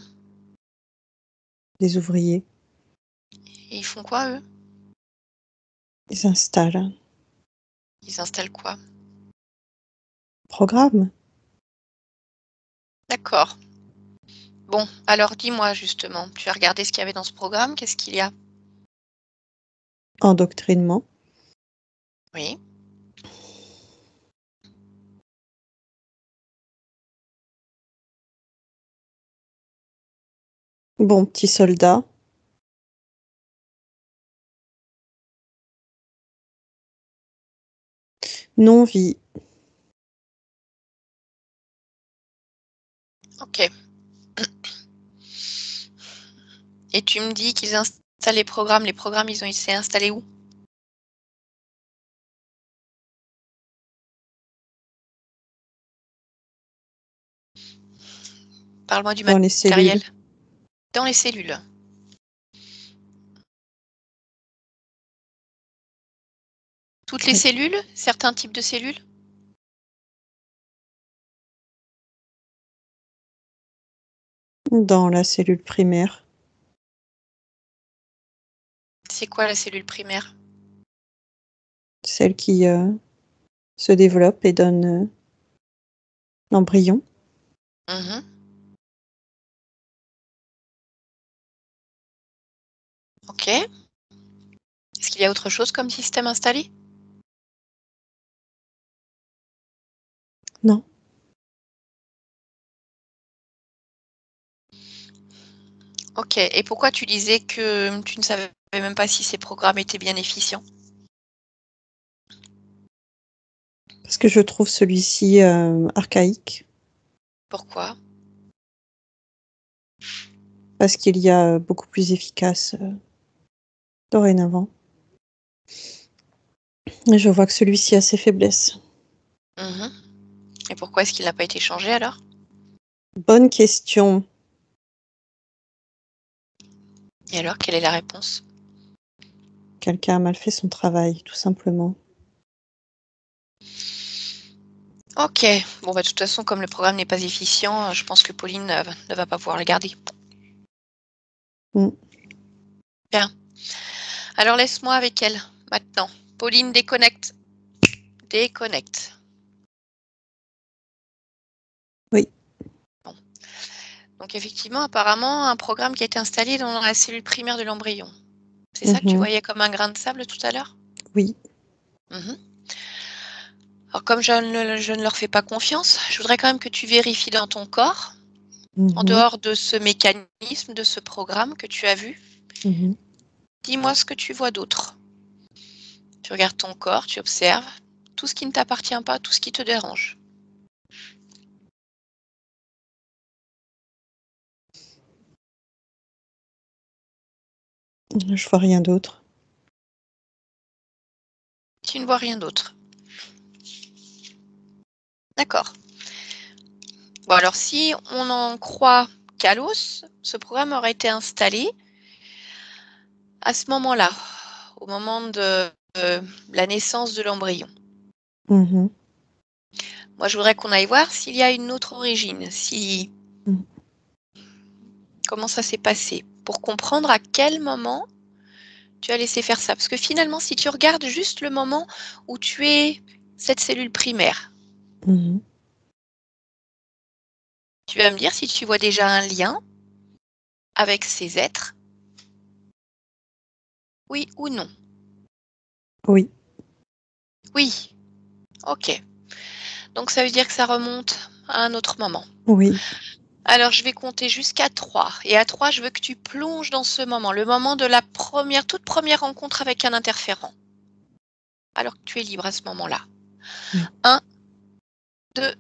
[SPEAKER 3] Des ouvriers,
[SPEAKER 1] Et ils font quoi, eux?
[SPEAKER 3] ils installent un
[SPEAKER 1] Ils installent quoi?
[SPEAKER 3] programme.
[SPEAKER 1] D'accord. Bon, alors dis-moi justement, tu as regardé ce qu'il y avait dans ce programme, qu'est-ce qu'il y a?
[SPEAKER 3] Endoctrinement.
[SPEAKER 1] Oui.
[SPEAKER 3] Bon petit soldat. Non-vie.
[SPEAKER 1] Ok. Et tu me dis qu'ils installent les programmes ils ont été installés où? Parle-moi du
[SPEAKER 3] Dans les
[SPEAKER 1] matériel.
[SPEAKER 3] cellules.
[SPEAKER 1] Dans les cellules. Toutes les
[SPEAKER 3] Oui.
[SPEAKER 1] cellules? Certains types de cellules?
[SPEAKER 3] Dans la cellule primaire.
[SPEAKER 1] C'est quoi la cellule primaire?
[SPEAKER 3] Celle qui se développe et donne l'embryon.
[SPEAKER 1] Mhm. Ok. Est-ce qu'il y a autre chose comme système installé?
[SPEAKER 3] Non.
[SPEAKER 1] Ok. Et pourquoi tu disais que tu ne savais même pas si ces programmes étaient bien efficients?
[SPEAKER 3] Parce que je trouve celui-ci archaïque.
[SPEAKER 1] Pourquoi?
[SPEAKER 3] Parce qu'il y a beaucoup plus efficace dorénavant. Et je vois que celui-ci a ses faiblesses.
[SPEAKER 1] Mhm. Et pourquoi est-ce qu'il n'a pas été changé alors?
[SPEAKER 3] Bonne question.
[SPEAKER 1] Et alors, quelle est la réponse?
[SPEAKER 3] Quelqu'un a mal fait son travail, tout simplement.
[SPEAKER 1] Ok. Bon, bah, de toute façon, comme le programme n'est pas efficient, je pense que Pauline ne va pas pouvoir le garder.
[SPEAKER 3] Mm.
[SPEAKER 1] Bien. Alors, laisse-moi avec elle maintenant. Pauline, déconnecte. Déconnecte.
[SPEAKER 3] Oui.
[SPEAKER 1] Bon. Donc, effectivement, apparemment, un programme qui a été installé dans la cellule primaire de l'embryon. C'est ça que tu voyais comme un grain de sable tout à l'heure?
[SPEAKER 3] Oui.
[SPEAKER 1] Mhm. Alors, comme je ne leur fais pas confiance, je voudrais quand même que tu vérifies dans ton corps, en dehors de ce mécanisme, de ce programme que tu as vu.
[SPEAKER 3] Mhm.
[SPEAKER 1] Dis-moi ce que tu vois d'autre. Tu regardes ton corps, tu observes tout ce qui ne t'appartient pas, tout ce qui te dérange.
[SPEAKER 3] Je vois rien d'autre.
[SPEAKER 1] Tu ne vois rien d'autre. D'accord. Bon, alors si on en croit Kalos, ce programme aurait été installé à ce moment-là, au moment de la naissance de l'embryon.
[SPEAKER 3] Mhm.
[SPEAKER 1] Moi, je voudrais qu'on aille voir s'il y a une autre origine, comment ça s'est passé, pour comprendre à quel moment tu as laissé faire ça. Parce que finalement, si tu regardes juste le moment où tu es cette cellule primaire,
[SPEAKER 3] Mhm.
[SPEAKER 1] tu vas me dire si tu vois déjà un lien avec ces êtres, oui ou non.
[SPEAKER 3] Oui.
[SPEAKER 1] Oui, ok. Donc ça veut dire que ça remonte à un autre moment.
[SPEAKER 3] Oui.
[SPEAKER 1] Alors je vais compter jusqu'à 3. Et à 3, je veux que tu plonges dans ce moment, le moment de la toute première rencontre avec un interférent. Alors que tu es libre à ce moment-là.
[SPEAKER 3] Oui.
[SPEAKER 1] 1, 2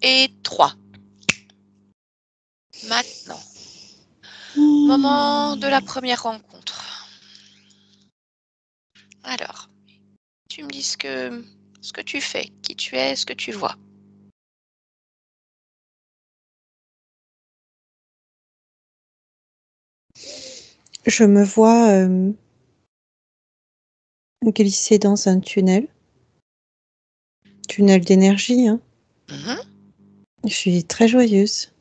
[SPEAKER 1] et 3. Maintenant, moment de la première rencontre. Alors, tu me dis ce que tu fais, qui tu es, ce que tu vois.
[SPEAKER 3] Je me vois glisser dans un tunnel d'énergie. Hein.
[SPEAKER 1] Mhm.
[SPEAKER 3] Je suis très joyeuse.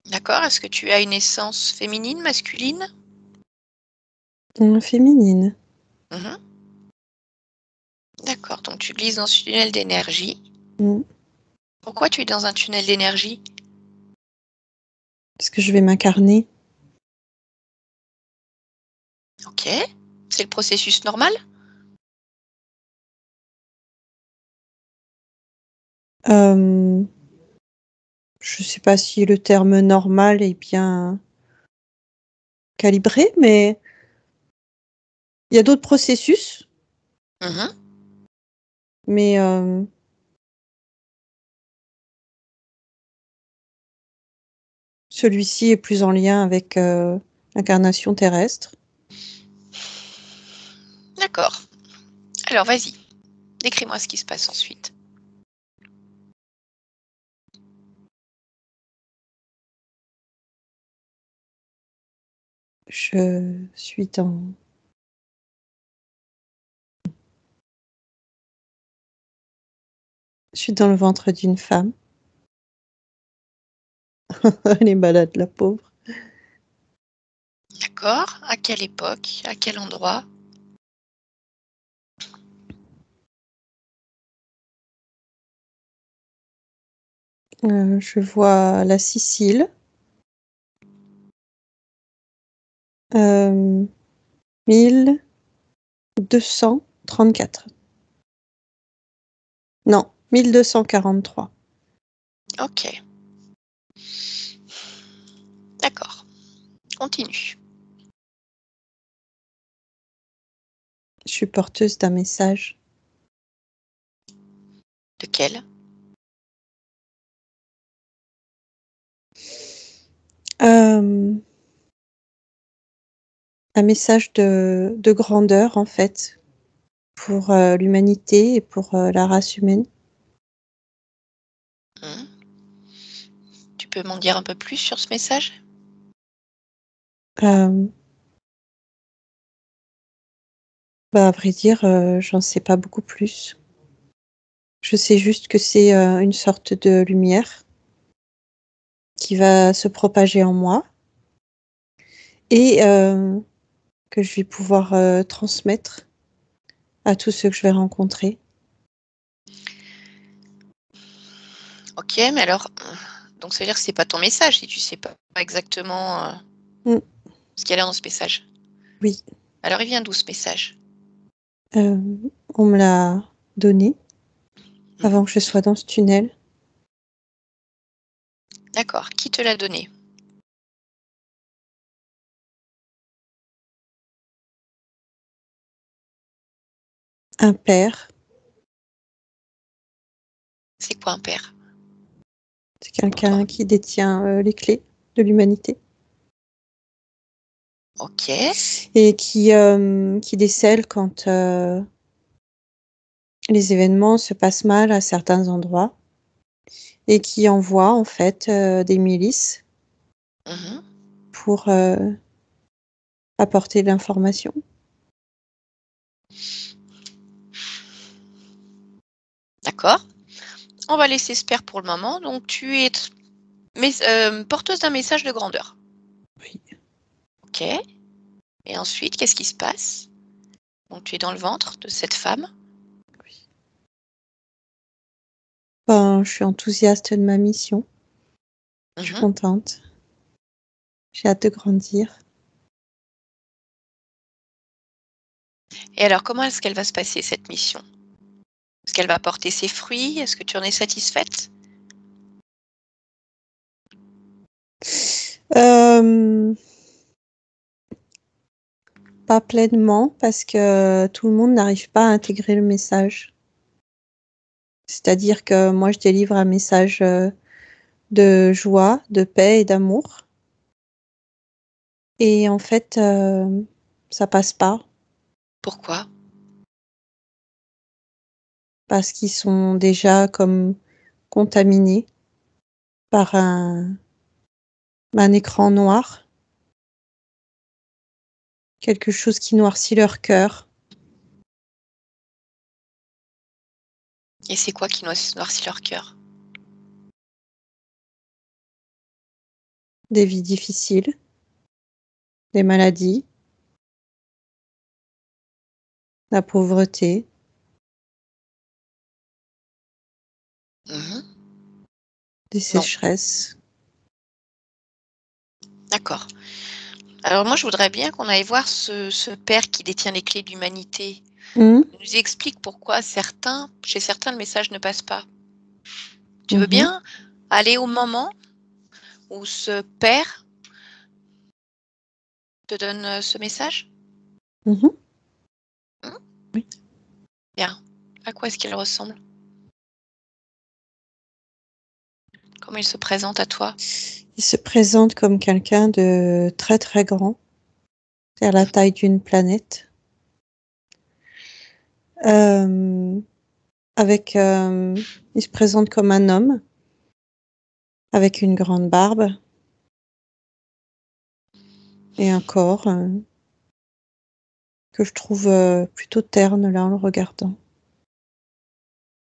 [SPEAKER 1] D'accord. Est-ce que tu as une essence féminine, masculine?
[SPEAKER 3] Féminine.
[SPEAKER 1] Mhm. D'accord. Donc tu glisses dans ce tunnel d'énergie.
[SPEAKER 3] Mm.
[SPEAKER 1] Pourquoi tu es dans un tunnel d'énergie?
[SPEAKER 3] Parce que je vais m'incarner.
[SPEAKER 1] Ok. C'est le processus normal?
[SPEAKER 3] Je sais pas si le terme normal est bien calibré, mais il y a d'autres processus,
[SPEAKER 1] Mhm.
[SPEAKER 3] mais celui-ci est plus en lien avec l'incarnation terrestre.
[SPEAKER 1] D'accord. Alors, vas-y. Décris-moi ce qui se passe ensuite.
[SPEAKER 3] Je suis dans le ventre d'une femme. Elle est malade, la pauvre.
[SPEAKER 1] D'accord. À quelle époque? À quel endroit?
[SPEAKER 3] Je vois la Sicile. 1234. Non, 1243.
[SPEAKER 1] Ok. D'accord. Continue.
[SPEAKER 3] Je suis porteuse d'un message.
[SPEAKER 1] De quel?
[SPEAKER 3] Un message de grandeur, en fait, pour l'humanité et pour la race humaine.
[SPEAKER 1] Hmm. Tu peux m'en dire un peu plus sur ce message?
[SPEAKER 3] Euh, à vrai dire, j'en sais pas beaucoup plus. Je sais juste que c'est une sorte de lumière qui va se propager en moi et que je vais pouvoir transmettre à tous ceux que je vais rencontrer.
[SPEAKER 1] Ok, mais alors, donc ça veut dire que c'est pas ton message si tu sais pas exactement
[SPEAKER 3] Mm,
[SPEAKER 1] ce qu'il y a dans ce message.
[SPEAKER 3] oui,
[SPEAKER 1] Alors, il vient d'où ce message?
[SPEAKER 3] euh, on me l'a donné avant
[SPEAKER 1] Mhm.
[SPEAKER 3] que je sois dans ce tunnel.
[SPEAKER 1] D'accord. Qui te l'a donné?
[SPEAKER 3] Un père,
[SPEAKER 1] C'est quoi un père
[SPEAKER 3] c'est
[SPEAKER 1] pour toi?
[SPEAKER 3] quelqu'un qui détient les clés de l'humanité
[SPEAKER 1] Ok.
[SPEAKER 3] et qui décèle quand les événements se passent mal à certains endroits et qui envoie en fait des milices
[SPEAKER 1] Mhm.
[SPEAKER 3] pour apporter de l'information.
[SPEAKER 1] D'accord. On va laisser ce père pour le moment. Donc, tu es porteuse d'un message de grandeur.
[SPEAKER 3] Oui.
[SPEAKER 1] Ok. Et ensuite, qu'est-ce qui se passe? Donc, tu es dans le ventre de cette femme.
[SPEAKER 3] Oui. Ben, je suis enthousiaste de ma mission. Je suis
[SPEAKER 1] Mhm.
[SPEAKER 3] contente. J'ai hâte de grandir.
[SPEAKER 1] Et alors, comment est-ce qu'elle va se passer, cette mission? Est-ce qu'elle va porter ses fruits? Est-ce que tu en es satisfaite?
[SPEAKER 3] Euh, Pas pleinement parce que tout le monde n'arrive pas à intégrer le message. C'est-à-dire que moi, je délivre un message de joie, de paix et d'amour. Et en fait, ça passe pas
[SPEAKER 1] Pourquoi?
[SPEAKER 3] parce qu'ils sont déjà comme contaminés par un écran noir, quelque chose qui noircit leur cœur.
[SPEAKER 1] Et c'est quoi qui noircit leur cœur?
[SPEAKER 3] Des vies difficiles, des maladies, la pauvreté,
[SPEAKER 1] Mhm.
[SPEAKER 3] des
[SPEAKER 1] Bon,
[SPEAKER 3] sécheresses.
[SPEAKER 1] D'accord. Alors moi, je voudrais bien qu'on aille voir ce père qui détient les clés de l'humanité.
[SPEAKER 3] Mhm,
[SPEAKER 1] Il nous explique pourquoi chez certains, le message ne passe pas. Tu veux
[SPEAKER 3] mhm.
[SPEAKER 1] bien aller au moment où ce père te donne ce message?
[SPEAKER 3] Mhm.
[SPEAKER 1] Hmm.
[SPEAKER 3] Oui.
[SPEAKER 1] Bien. À quoi est-ce qu'il ressemble? Comment il se présente à toi?
[SPEAKER 3] Il se présente comme quelqu'un de très très grand, c'est à la taille d'une planète, Euh, il se présente comme un homme avec une grande barbe et un corps que je trouve plutôt terne là en le regardant.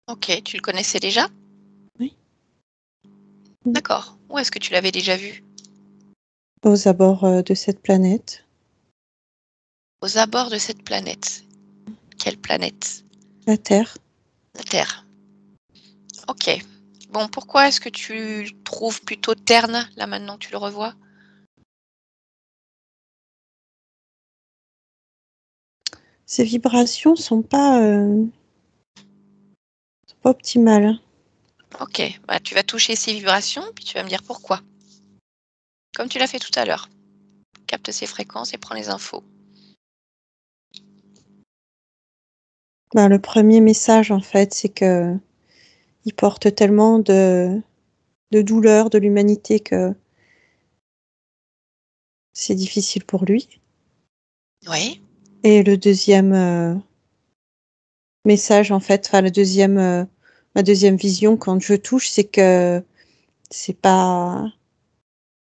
[SPEAKER 1] Ok, tu le connaissais déjà?
[SPEAKER 3] Oui. Mhm.
[SPEAKER 1] D'accord. Où est-ce que tu l'avais déjà vu?
[SPEAKER 3] Aux abords de cette planète,
[SPEAKER 1] Aux abords de cette planète. Quelle planète?
[SPEAKER 3] la Terre.
[SPEAKER 1] La Terre. Ok. Bon, pourquoi est-ce que tu le trouves plutôt terne, là maintenant que tu le revois?
[SPEAKER 3] Ces vibrations sont pas optimales.
[SPEAKER 1] Ok, bah, tu vas toucher ces vibrations, puis tu vas me dire pourquoi. Comme tu l'as fait tout à l'heure. Capte ces fréquences et prends les infos.
[SPEAKER 3] Ben, le premier message en fait, c'est que il porte tellement de douleur de l'humanité que c'est difficile pour lui.
[SPEAKER 1] Oui.
[SPEAKER 3] Et le deuxième message, en fait, enfin, ma deuxième vision quand je touche, c'est que c'est pas,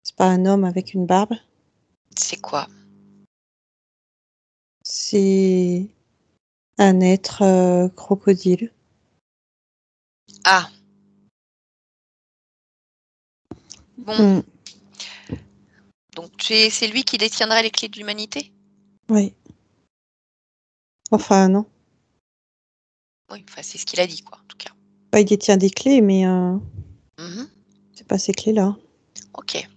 [SPEAKER 3] c'est pas un homme avec une barbe,
[SPEAKER 1] C'est quoi?
[SPEAKER 3] c'est un être crocodile.
[SPEAKER 1] Ah, bon.
[SPEAKER 3] Mm,
[SPEAKER 1] Donc c'est lui qui détiendrait les clés de l'humanité?
[SPEAKER 3] oui. Enfin, non.
[SPEAKER 1] Oui, enfin c'est ce qu'il a dit, quoi, en tout cas.
[SPEAKER 3] Bah, il détient des clés, mais
[SPEAKER 1] Mhm.
[SPEAKER 3] c'est pas ces clés-là.
[SPEAKER 1] Ok.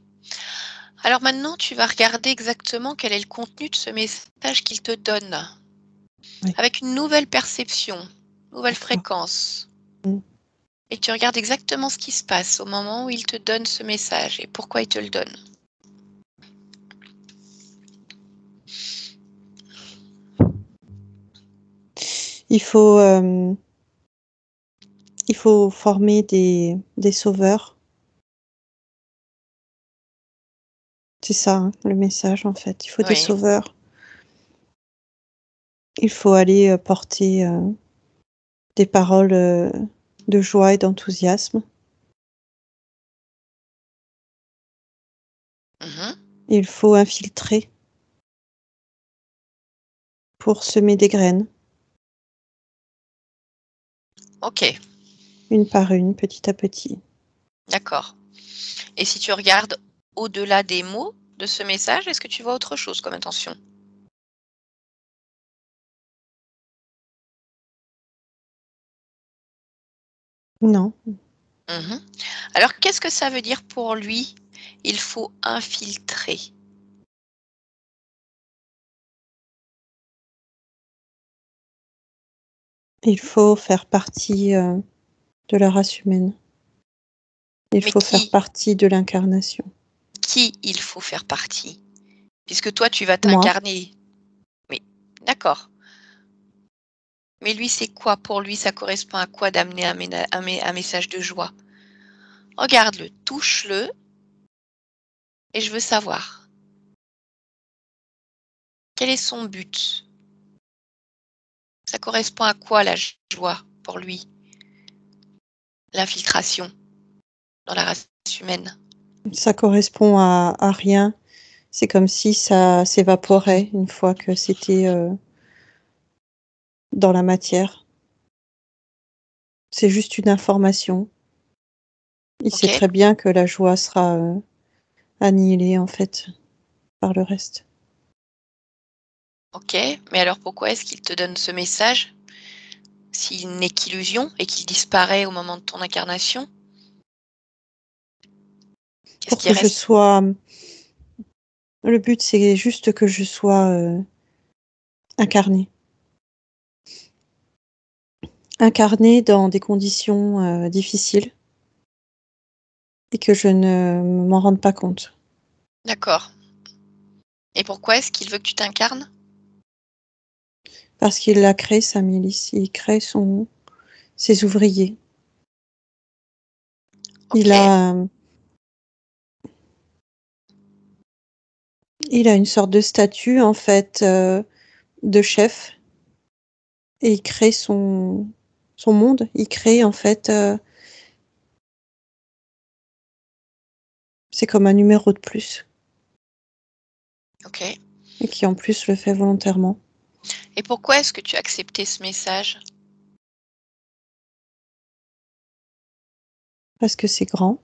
[SPEAKER 1] Alors maintenant, tu vas regarder exactement quel est le contenu de ce message qu'il te donne.
[SPEAKER 3] Oui,
[SPEAKER 1] Avec une nouvelle perception, nouvelle
[SPEAKER 3] d'accord.
[SPEAKER 1] fréquence.
[SPEAKER 3] Mm.
[SPEAKER 1] Et tu regardes exactement ce qui se passe au moment où il te donne ce message et pourquoi il te le donne.
[SPEAKER 3] Il faut, euh, il faut former des sauveurs. C'est ça, hein, le message, en fait. Il faut des
[SPEAKER 1] Oui.
[SPEAKER 3] sauveurs. Il faut aller porter des paroles de joie et d'enthousiasme.
[SPEAKER 1] Mhm.
[SPEAKER 3] Il faut infiltrer pour semer des graines,
[SPEAKER 1] Ok,
[SPEAKER 3] une par une, petit à petit.
[SPEAKER 1] d'accord. Et si tu regardes au-delà des mots de ce message, est-ce que tu vois autre chose comme intention?
[SPEAKER 3] Non,
[SPEAKER 1] Mhm. Alors, qu'est-ce que ça veut dire pour lui? Il faut infiltrer.
[SPEAKER 3] il faut faire partie de la race humaine. Il
[SPEAKER 1] Mais
[SPEAKER 3] faut faire partie de l'incarnation.
[SPEAKER 1] qui il faut faire partie? Puisque toi, tu vas
[SPEAKER 3] Moi,
[SPEAKER 1] t'incarner. Mais d'accord. Mais lui, c'est quoi? Pour lui, ça correspond à quoi d'amener un message de joie? Regarde-le, touche-le, et je veux savoir. Quel est son but? Ça correspond à quoi la joie pour lui? L'infiltration dans la race humaine.
[SPEAKER 3] ça correspond à rien. C'est comme si ça s'évaporait une fois que c'était dans la matière. C'est juste une information. Il
[SPEAKER 1] Ok,
[SPEAKER 3] sait très bien que la joie sera annihilée en fait par le reste.
[SPEAKER 1] ok. Mais alors pourquoi est-ce qu'il te donne ce message s'il n'est qu'illusion et qu'il disparaît au moment de ton incarnation? Qu'est-ce
[SPEAKER 3] Pour
[SPEAKER 1] qui
[SPEAKER 3] que je
[SPEAKER 1] reste?
[SPEAKER 3] sois Le but, c'est juste que je sois incarnée. Incarnée dans des conditions difficiles et que je ne m'en rende pas compte.
[SPEAKER 1] D'accord. Et pourquoi est-ce qu'il veut que tu t'incarnes?
[SPEAKER 3] Parce qu'il a créé sa milice, il crée ses ouvriers.
[SPEAKER 1] Ok.
[SPEAKER 3] Il a une sorte de statut, en fait, de chef. Et il crée son monde. Il crée, en fait, c'est comme un numéro de plus.
[SPEAKER 1] Ok.
[SPEAKER 3] Et qui, en plus, le fait volontairement.
[SPEAKER 1] Et pourquoi est-ce que tu as accepté ce message?
[SPEAKER 3] Parce que c'est grand,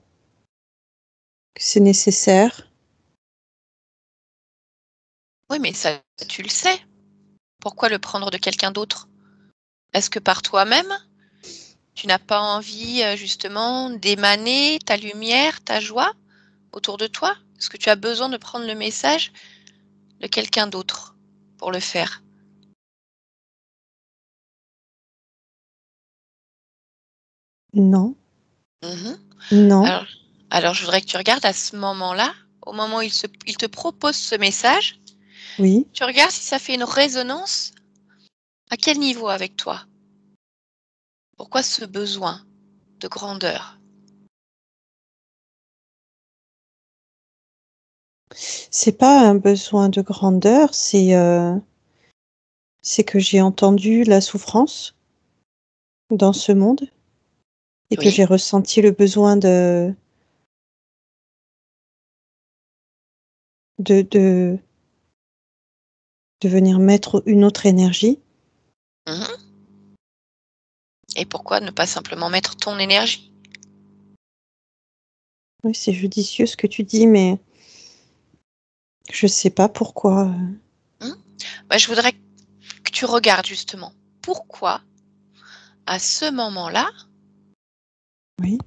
[SPEAKER 3] que c'est nécessaire.
[SPEAKER 1] Oui, mais ça, tu le sais. Pourquoi le prendre de quelqu'un d'autre? Est-ce que par toi-même, tu n'as pas envie justement d'émaner ta lumière, ta joie autour de toi? Est-ce que tu as besoin de prendre le message de quelqu'un d'autre pour le faire?
[SPEAKER 3] Non,
[SPEAKER 1] Mhm.
[SPEAKER 3] non,
[SPEAKER 1] Alors, alors, je voudrais que tu regardes à ce moment-là, au moment où il te propose ce message,
[SPEAKER 3] oui.
[SPEAKER 1] tu regardes si ça fait une résonance. À quel niveau avec toi? Pourquoi ce besoin de grandeur?
[SPEAKER 3] C'est pas un besoin de grandeur, c'est que j'ai entendu la souffrance dans ce monde et que
[SPEAKER 1] Oui.
[SPEAKER 3] j'ai ressenti le besoin de venir mettre une autre énergie.
[SPEAKER 1] Mhm. Et pourquoi ne pas simplement mettre ton énergie?
[SPEAKER 3] Oui, c'est judicieux ce que tu dis, mais je sais pas pourquoi.
[SPEAKER 1] Hmm. Bah, je voudrais que tu regardes justement pourquoi, à ce moment-là,
[SPEAKER 3] Oui.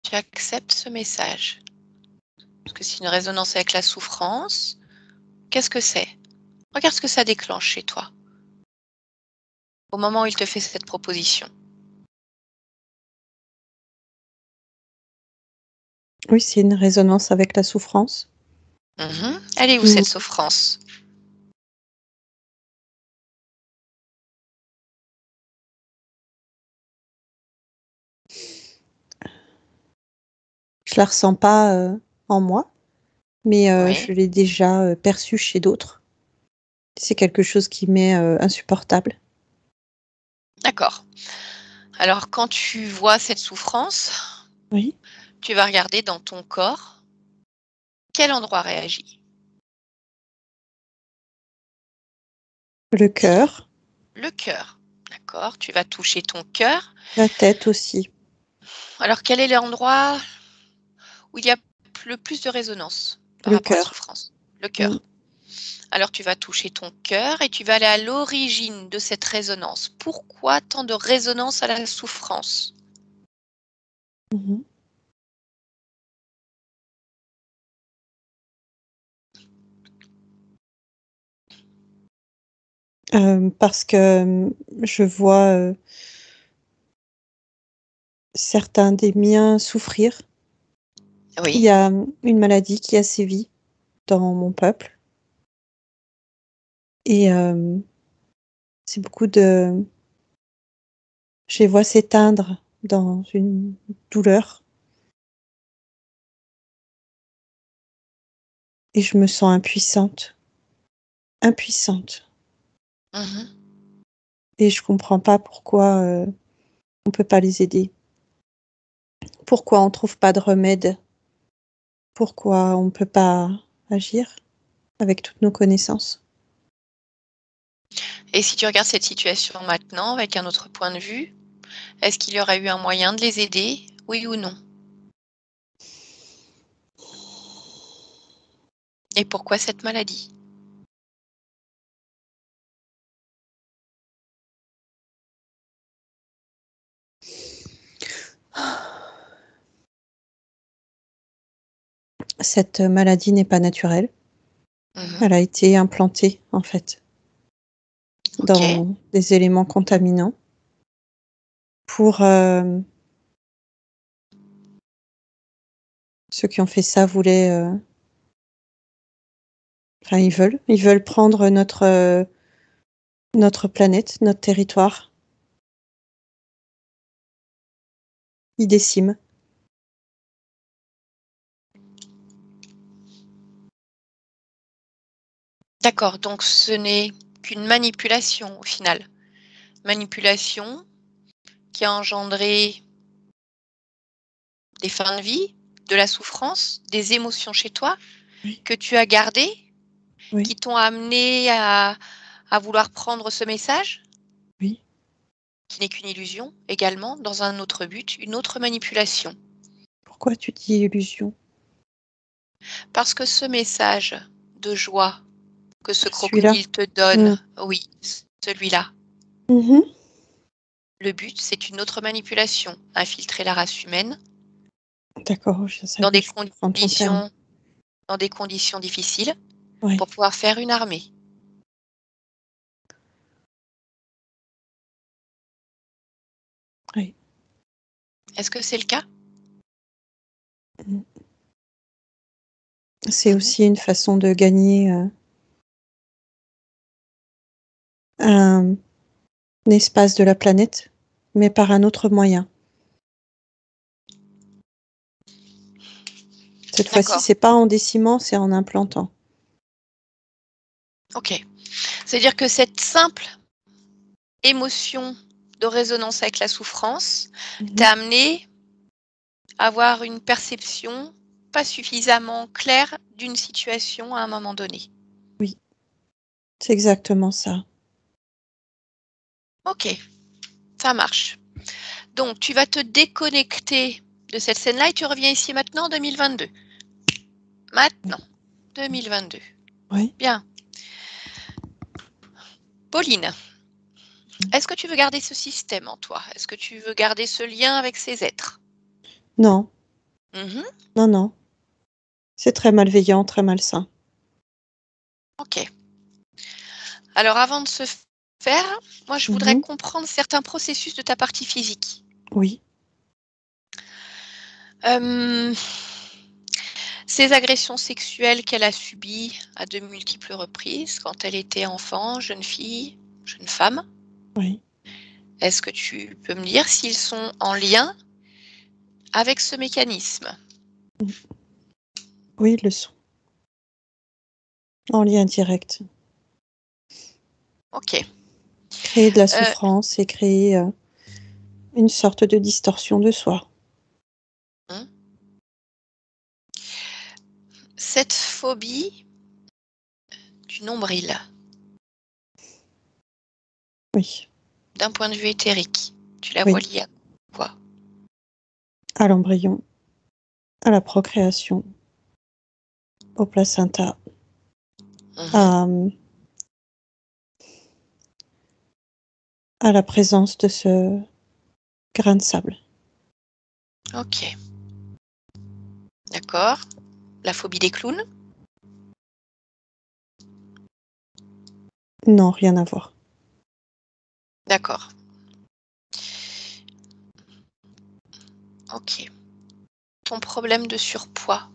[SPEAKER 1] tu acceptes ce message. Parce que c'est une résonance avec la souffrance. Qu'est-ce que c'est? Regarde ce que ça déclenche chez toi au moment où il te fait cette proposition.
[SPEAKER 3] Oui, c'est une résonance avec la souffrance.
[SPEAKER 1] Mhm. Elle est où
[SPEAKER 3] Mmh.
[SPEAKER 1] cette souffrance?
[SPEAKER 3] Je la ressens pas, en moi, mais
[SPEAKER 1] Oui,
[SPEAKER 3] je l'ai déjà, perçue chez d'autres. C'est quelque chose qui m'est, insupportable.
[SPEAKER 1] d'accord. Alors quand tu vois cette souffrance,
[SPEAKER 3] Oui.
[SPEAKER 1] tu vas regarder dans ton corps quel endroit réagit.
[SPEAKER 3] Le cœur,
[SPEAKER 1] Le cœur, d'accord? Tu vas toucher ton cœur.
[SPEAKER 3] la tête aussi.
[SPEAKER 1] Alors quel est l'endroit où il y a le plus de résonance par
[SPEAKER 3] Le
[SPEAKER 1] rapport à la
[SPEAKER 3] cœur.
[SPEAKER 1] souffrance? Le
[SPEAKER 3] Mmh.
[SPEAKER 1] cœur. Alors tu vas toucher ton cœur et tu vas aller à l'origine de cette résonance. Pourquoi tant de résonance à la souffrance?
[SPEAKER 3] Mmh. Parce que, je vois, certains des miens souffrir. Il
[SPEAKER 1] Oui,
[SPEAKER 3] y a, une maladie qui a sévi dans mon peuple et c'est beaucoup de je les vois s'éteindre dans une douleur et je me sens impuissante, impuissante
[SPEAKER 1] mhm.
[SPEAKER 3] et je comprends pas pourquoi, on peut pas les aider. Pourquoi on trouve pas de remède? Pourquoi on peut pas agir avec toutes nos connaissances?
[SPEAKER 1] Et si tu regardes cette situation maintenant avec un autre point de vue, est-ce qu'il y aurait eu un moyen de les aider? Oui ou non? Et pourquoi cette maladie?
[SPEAKER 3] Cette maladie n'est pas naturelle. Elle a été implantée, en fait,
[SPEAKER 1] Ok.
[SPEAKER 3] dans des éléments contaminants pour... ceux qui ont fait ça voulaient... Enfin, ils veulent prendre notre planète, notre territoire. Ils déciment.
[SPEAKER 1] D'accord, donc ce n'est qu'une manipulation au final. Manipulation qui a engendré des fins de vie, de la souffrance, des émotions chez toi
[SPEAKER 3] Oui.
[SPEAKER 1] que tu as gardées,
[SPEAKER 3] Oui.
[SPEAKER 1] qui t'ont amené à vouloir prendre ce message,
[SPEAKER 3] Oui.
[SPEAKER 1] qui n'est qu'une illusion également, dans un autre but, une autre manipulation.
[SPEAKER 3] Pourquoi tu dis illusion?
[SPEAKER 1] Parce que ce message de joie que ce
[SPEAKER 3] Celui-là.
[SPEAKER 1] crocodile te donne, oui, celui-là,
[SPEAKER 3] Mhm.
[SPEAKER 1] le but, c'est une autre manipulation, infiltrer la race humaine
[SPEAKER 3] D'accord, je
[SPEAKER 1] dans
[SPEAKER 3] savais,
[SPEAKER 1] des
[SPEAKER 3] je comprends ton terme.
[SPEAKER 1] conditions difficiles
[SPEAKER 3] Oui.
[SPEAKER 1] pour pouvoir faire une armée.
[SPEAKER 3] Oui.
[SPEAKER 1] Est-ce que c'est le cas?
[SPEAKER 3] C'est aussi une façon de gagner un espace de la planète, mais par un autre moyen. Cette fois-ci,
[SPEAKER 1] D'accord.
[SPEAKER 3] c'est pas en décimant, c'est en implantant.
[SPEAKER 1] Ok. C'est-à-dire que cette simple émotion de résonance avec la souffrance t'a amené à avoir une perception pas suffisamment claire d'une situation à un moment donné.
[SPEAKER 3] Oui, c'est exactement ça.
[SPEAKER 1] Ok, ça marche. Donc, tu vas te déconnecter de cette scène-là et tu reviens ici maintenant en 2022. Maintenant, 2022.
[SPEAKER 3] Oui.
[SPEAKER 1] Bien. Pauline, est-ce que tu veux garder ce système en toi? Est-ce que tu veux garder ce lien avec ces êtres?
[SPEAKER 3] Non,
[SPEAKER 1] Mhm.
[SPEAKER 3] non, non. C'est très malveillant, très malsain.
[SPEAKER 1] Ok. Alors, avant de se faire, moi, je voudrais
[SPEAKER 3] Mhm.
[SPEAKER 1] comprendre certains processus de ta partie physique.
[SPEAKER 3] Oui.
[SPEAKER 1] Ces agressions sexuelles qu'elle a subies à de multiples reprises quand elle était enfant, jeune fille, jeune femme,
[SPEAKER 3] Oui.
[SPEAKER 1] est-ce que tu peux me dire s'ils sont en lien avec ce mécanisme?
[SPEAKER 3] Oui, ils le sont. En lien direct.
[SPEAKER 1] Ok.
[SPEAKER 3] Créer de la
[SPEAKER 1] Euh,
[SPEAKER 3] souffrance et créer une sorte de distorsion de soi.
[SPEAKER 1] Cette phobie du nombril,
[SPEAKER 3] Oui.
[SPEAKER 1] d'un point de vue éthérique, tu la
[SPEAKER 3] Oui.
[SPEAKER 1] vois liée à quoi?
[SPEAKER 3] À l'embryon, à la procréation, au placenta,
[SPEAKER 1] Mhm.
[SPEAKER 3] à la présence de ce grain de sable.
[SPEAKER 1] Ok. D'accord. La phobie des clowns?
[SPEAKER 3] Non, rien à voir.
[SPEAKER 1] D'accord. Ok. Ton problème de surpoids?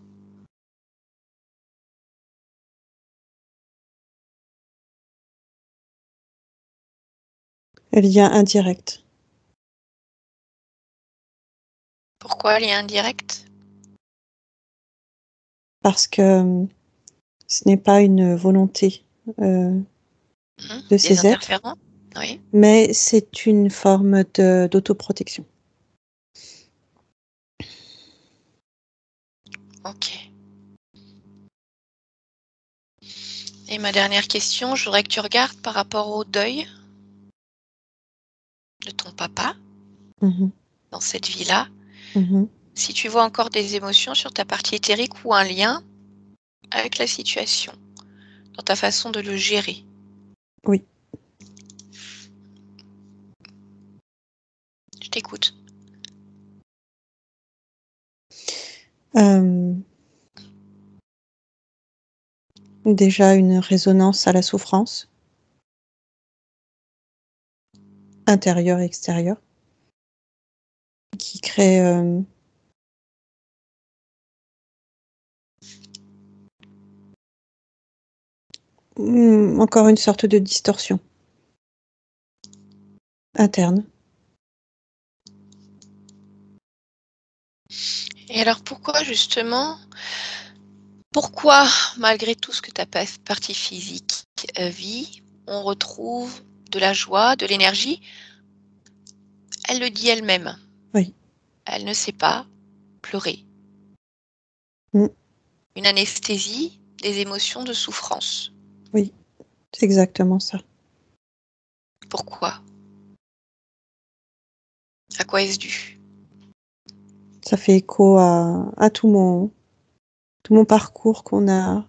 [SPEAKER 3] Lien indirect.
[SPEAKER 1] Pourquoi lien indirect?
[SPEAKER 3] Parce que ce n'est pas une volonté de
[SPEAKER 1] Des
[SPEAKER 3] ces êtres,
[SPEAKER 1] interférents? Oui.
[SPEAKER 3] mais c'est une forme d'autoprotection.
[SPEAKER 1] Ok. Et ma dernière question, je voudrais que tu regardes par rapport au deuil de ton papa
[SPEAKER 3] Mhm.
[SPEAKER 1] dans cette vie-là.
[SPEAKER 3] Mhm.
[SPEAKER 1] Si tu vois encore des émotions sur ta partie éthérique ou un lien avec la situation, dans ta façon de le gérer.
[SPEAKER 3] Oui.
[SPEAKER 1] Je t'écoute.
[SPEAKER 3] déjà une résonance à la souffrance, intérieure et extérieure, qui crée encore une sorte de distorsion interne.
[SPEAKER 1] Et alors pourquoi, malgré tout ce que ta partie physique vit, on retrouve de la joie, de l'énergie? Elle le dit elle-même.
[SPEAKER 3] Oui.
[SPEAKER 1] Elle ne sait pas pleurer.
[SPEAKER 3] Mm.
[SPEAKER 1] Une anesthésie des émotions de souffrance.
[SPEAKER 3] Oui, c'est exactement ça.
[SPEAKER 1] Pourquoi? À quoi est-ce dû?
[SPEAKER 3] Ça fait écho à tout mon parcours qu'on a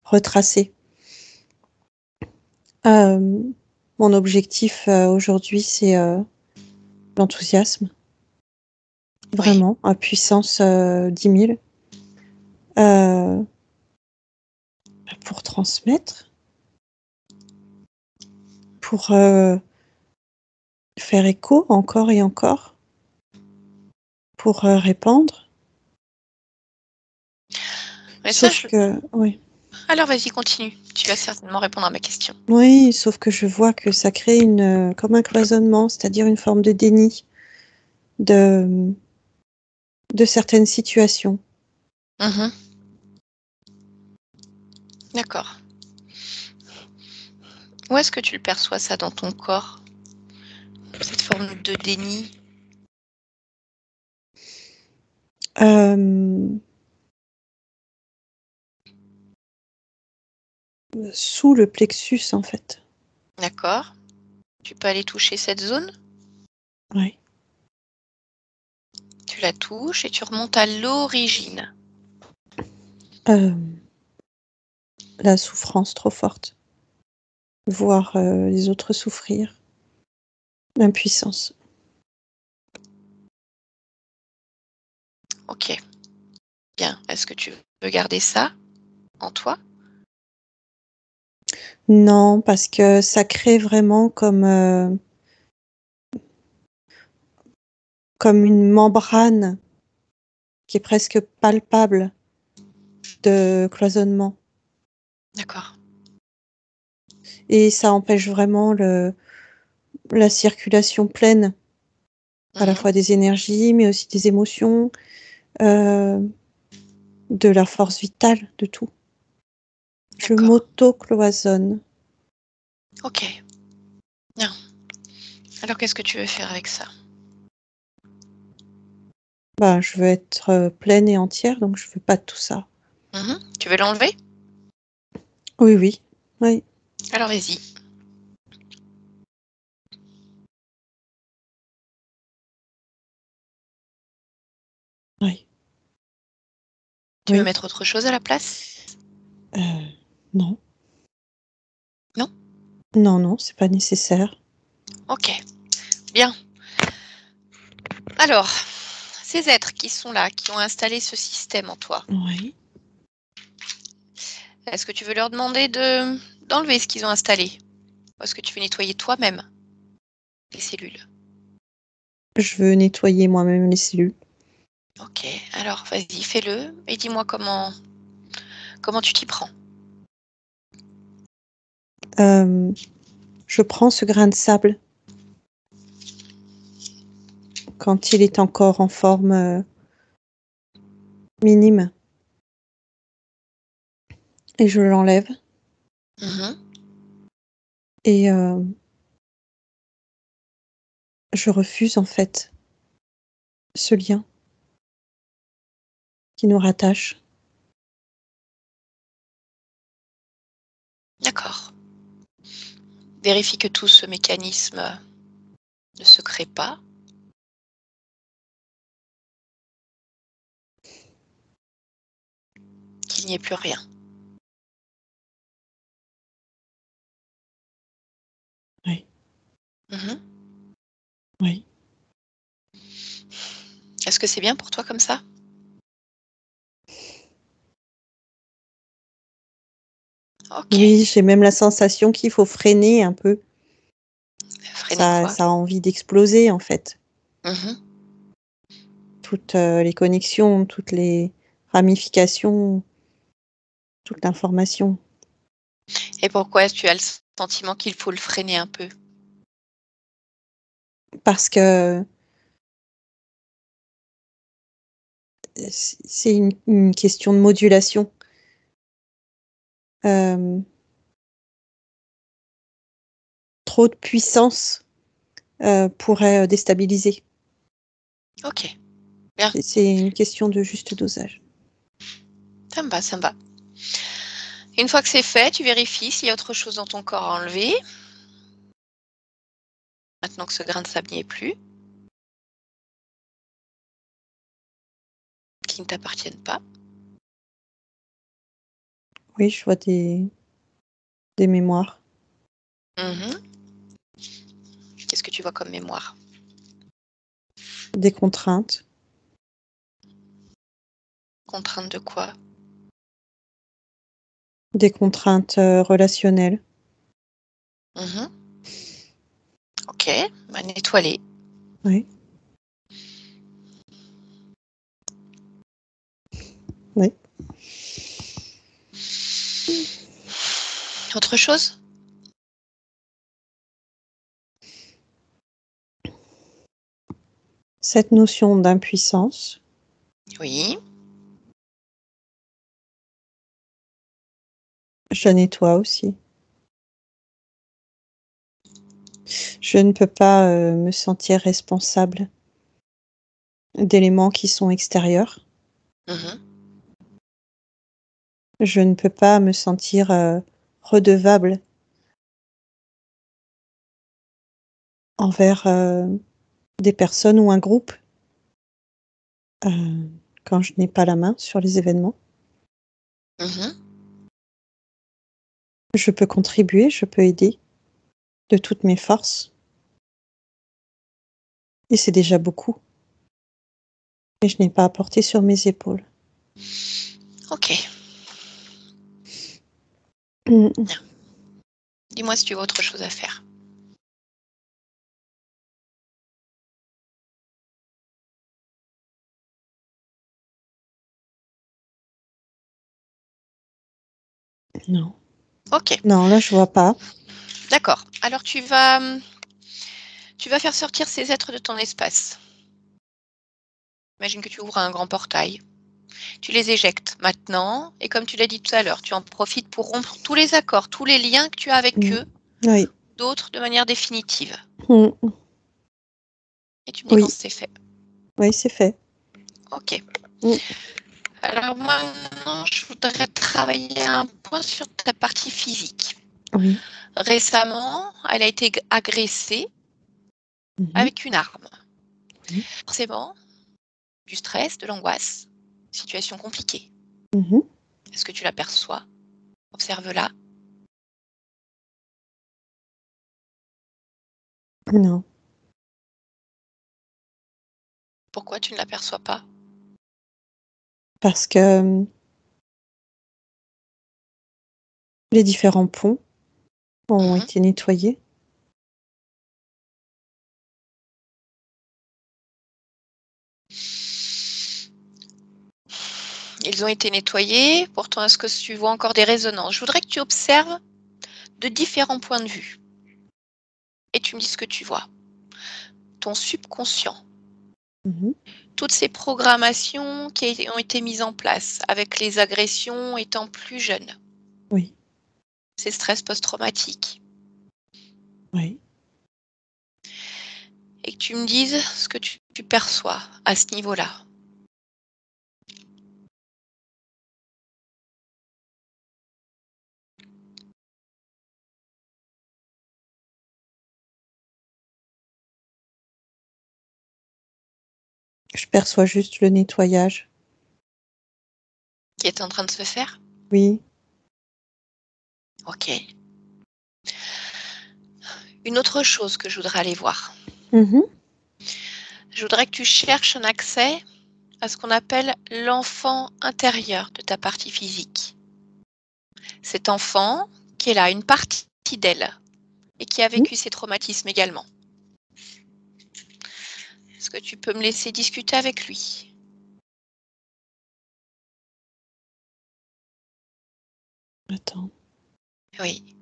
[SPEAKER 3] retracé. Mon objectif aujourd'hui, c'est l'enthousiasme,
[SPEAKER 1] Oui,
[SPEAKER 3] vraiment, à puissance 10 000, pour transmettre, pour faire écho encore et encore, pour répandre.
[SPEAKER 1] mais
[SPEAKER 3] Sauf que, oui.
[SPEAKER 1] Alors vas-y, continue. Tu vas certainement répondre à ma question.
[SPEAKER 3] Oui, sauf que je vois que ça crée comme un cloisonnement, c'est-à-dire une forme de déni de certaines situations.
[SPEAKER 1] Mhm. D'accord. Où est-ce que tu le perçois ça dans ton corps? Cette forme de déni?
[SPEAKER 3] Sous le plexus, en fait.
[SPEAKER 1] D'accord. Tu peux aller toucher cette zone?
[SPEAKER 3] Oui.
[SPEAKER 1] Tu la touches et tu remontes à l'origine.
[SPEAKER 3] La souffrance trop forte. Voir les autres souffrir. L'impuissance.
[SPEAKER 1] Ok. Bien. Est-ce que tu veux garder ça en toi?
[SPEAKER 3] Non, parce que ça crée vraiment comme une membrane qui est presque palpable de cloisonnement.
[SPEAKER 1] D'accord.
[SPEAKER 3] Et ça empêche vraiment la circulation pleine, à la
[SPEAKER 1] Mhm.
[SPEAKER 3] fois des énergies, mais aussi des émotions, euh, de la force vitale, de tout. Je
[SPEAKER 1] D'accord.
[SPEAKER 3] m'auto-cloisonne.
[SPEAKER 1] Ok. Bien. Alors qu'est-ce que tu veux faire avec ça?
[SPEAKER 3] Bah, je veux être pleine et entière, donc je veux pas de tout ça.
[SPEAKER 1] Mhm. Tu veux l'enlever?
[SPEAKER 3] Oui, oui, oui.
[SPEAKER 1] Alors vas-y.
[SPEAKER 3] Oui,
[SPEAKER 1] Tu veux
[SPEAKER 3] oui.
[SPEAKER 1] mettre autre chose à la place?
[SPEAKER 3] Non.
[SPEAKER 1] Non?
[SPEAKER 3] Non, non, c'est pas nécessaire.
[SPEAKER 1] Ok. Bien. Alors, ces êtres qui sont là, qui ont installé ce système en toi,
[SPEAKER 3] Oui.
[SPEAKER 1] est-ce que tu veux leur demander d'enlever ce qu'ils ont installé? Ou est-ce que tu veux nettoyer toi-même les cellules?
[SPEAKER 3] Je veux nettoyer moi-même les cellules.
[SPEAKER 1] Ok, alors vas-y, fais-le et dis-moi comment tu t'y prends.
[SPEAKER 3] Je prends ce grain de sable quand il est encore en forme minime et je l'enlève
[SPEAKER 1] Mhm.
[SPEAKER 3] et je refuse en fait ce lien qui nous rattache.
[SPEAKER 1] D'accord. Vérifie que tout ce mécanisme ne se crée pas. Qu'il n'y ait plus rien.
[SPEAKER 3] Oui,
[SPEAKER 1] Mhm.
[SPEAKER 3] oui.
[SPEAKER 1] Est-ce que c'est bien pour toi comme ça? Ok.
[SPEAKER 3] Oui, j'ai même la sensation qu'il faut freiner un peu.
[SPEAKER 1] Freiner quoi?
[SPEAKER 3] Ça a envie d'exploser, en fait.
[SPEAKER 1] Mhm.
[SPEAKER 3] Toutes les connexions, toutes les ramifications, toute l'information.
[SPEAKER 1] Et pourquoi tu as le sentiment qu'il faut le freiner un peu?
[SPEAKER 3] Parce que c'est une question de modulation. Euh, trop de puissance pourrait déstabiliser.
[SPEAKER 1] Ok. Bien.
[SPEAKER 3] C'est une question de juste dosage.
[SPEAKER 1] Ça me va, ça me va. Une fois que c'est fait, tu vérifies s'il y a autre chose dans ton corps à enlever. Maintenant que ce grain de sable n'y est plus, qui ne t'appartiennent pas.
[SPEAKER 3] Oui, je vois des mémoires.
[SPEAKER 1] Mhm. Qu'est-ce que tu vois comme mémoire?
[SPEAKER 3] Des contraintes.
[SPEAKER 1] Contrainte de quoi?
[SPEAKER 3] Des contraintes relationnelles.
[SPEAKER 1] Mhm. Ok, bah, nettoie-les.
[SPEAKER 3] Oui. Oui.
[SPEAKER 1] Autre chose?
[SPEAKER 3] Cette notion d'impuissance.
[SPEAKER 1] Oui.
[SPEAKER 3] Je nettoie aussi. Je ne peux pas me sentir responsable d'éléments qui sont extérieurs.
[SPEAKER 1] Mhm.
[SPEAKER 3] Je ne peux pas me sentir redevable envers des personnes ou un groupe euh, quand je n'ai pas la main sur les événements.
[SPEAKER 1] Mhm.
[SPEAKER 3] Je peux contribuer, je peux aider de toutes mes forces. Et c'est déjà beaucoup. Et je n'ai pas à porter sur mes épaules.
[SPEAKER 1] Ok.
[SPEAKER 3] Mm.
[SPEAKER 1] Dis-moi si tu as autre chose à faire.
[SPEAKER 3] Non.
[SPEAKER 1] Ok,
[SPEAKER 3] Non, là, je vois pas.
[SPEAKER 1] d'accord. Alors tu vas faire sortir ces êtres de ton espace. Imagine que tu ouvres un grand portail. Tu les éjectes maintenant, et comme tu l'as dit tout à l'heure, tu en profites pour rompre tous les accords, tous les liens que tu as avec
[SPEAKER 3] Mm.
[SPEAKER 1] eux,
[SPEAKER 3] Oui.
[SPEAKER 1] d'autres de manière définitive.
[SPEAKER 3] Mm.
[SPEAKER 1] Et tu me dis quand
[SPEAKER 3] Oui.
[SPEAKER 1] c'est fait.
[SPEAKER 3] Oui, c'est fait.
[SPEAKER 1] Ok.
[SPEAKER 3] Mm.
[SPEAKER 1] Alors maintenant, je voudrais travailler un point sur ta partie physique.
[SPEAKER 3] Oui.
[SPEAKER 1] Récemment, elle a été agressée
[SPEAKER 3] Mhm.
[SPEAKER 1] avec une arme.
[SPEAKER 3] Oui.
[SPEAKER 1] Forcément, du stress, de l'angoisse, situation compliquée.
[SPEAKER 3] Mhm.
[SPEAKER 1] Est-ce que tu l'aperçois? Observe-la.
[SPEAKER 3] Non.
[SPEAKER 1] Pourquoi tu ne l'aperçois pas?
[SPEAKER 3] Parce que les différents ponts ont
[SPEAKER 1] Mhm.
[SPEAKER 3] été nettoyés.
[SPEAKER 1] Ils ont été nettoyés. Pourtant, est-ce que tu vois encore des résonances? Je voudrais que tu observes de différents points de vue. Et tu me dis ce que tu vois. Ton subconscient.
[SPEAKER 3] Mhm.
[SPEAKER 1] Toutes ces programmations qui ont été mises en place avec les agressions étant plus jeunes.
[SPEAKER 3] Oui.
[SPEAKER 1] Ces stress post-traumatiques.
[SPEAKER 3] Oui.
[SPEAKER 1] Et que tu me dises ce que tu perçois à ce niveau-là.
[SPEAKER 3] Je perçois juste le nettoyage.
[SPEAKER 1] Qui est en train de se faire?
[SPEAKER 3] Oui.
[SPEAKER 1] Ok. Une autre chose que je voudrais aller voir.
[SPEAKER 3] Mhm.
[SPEAKER 1] Je voudrais que tu cherches un accès à ce qu'on appelle l'enfant intérieur de ta partie physique. cet enfant qui est là, une partie d'elle, et qui a vécu ces traumatismes également. Est-ce que tu peux me laisser discuter avec lui?
[SPEAKER 3] Attends.
[SPEAKER 1] Oui.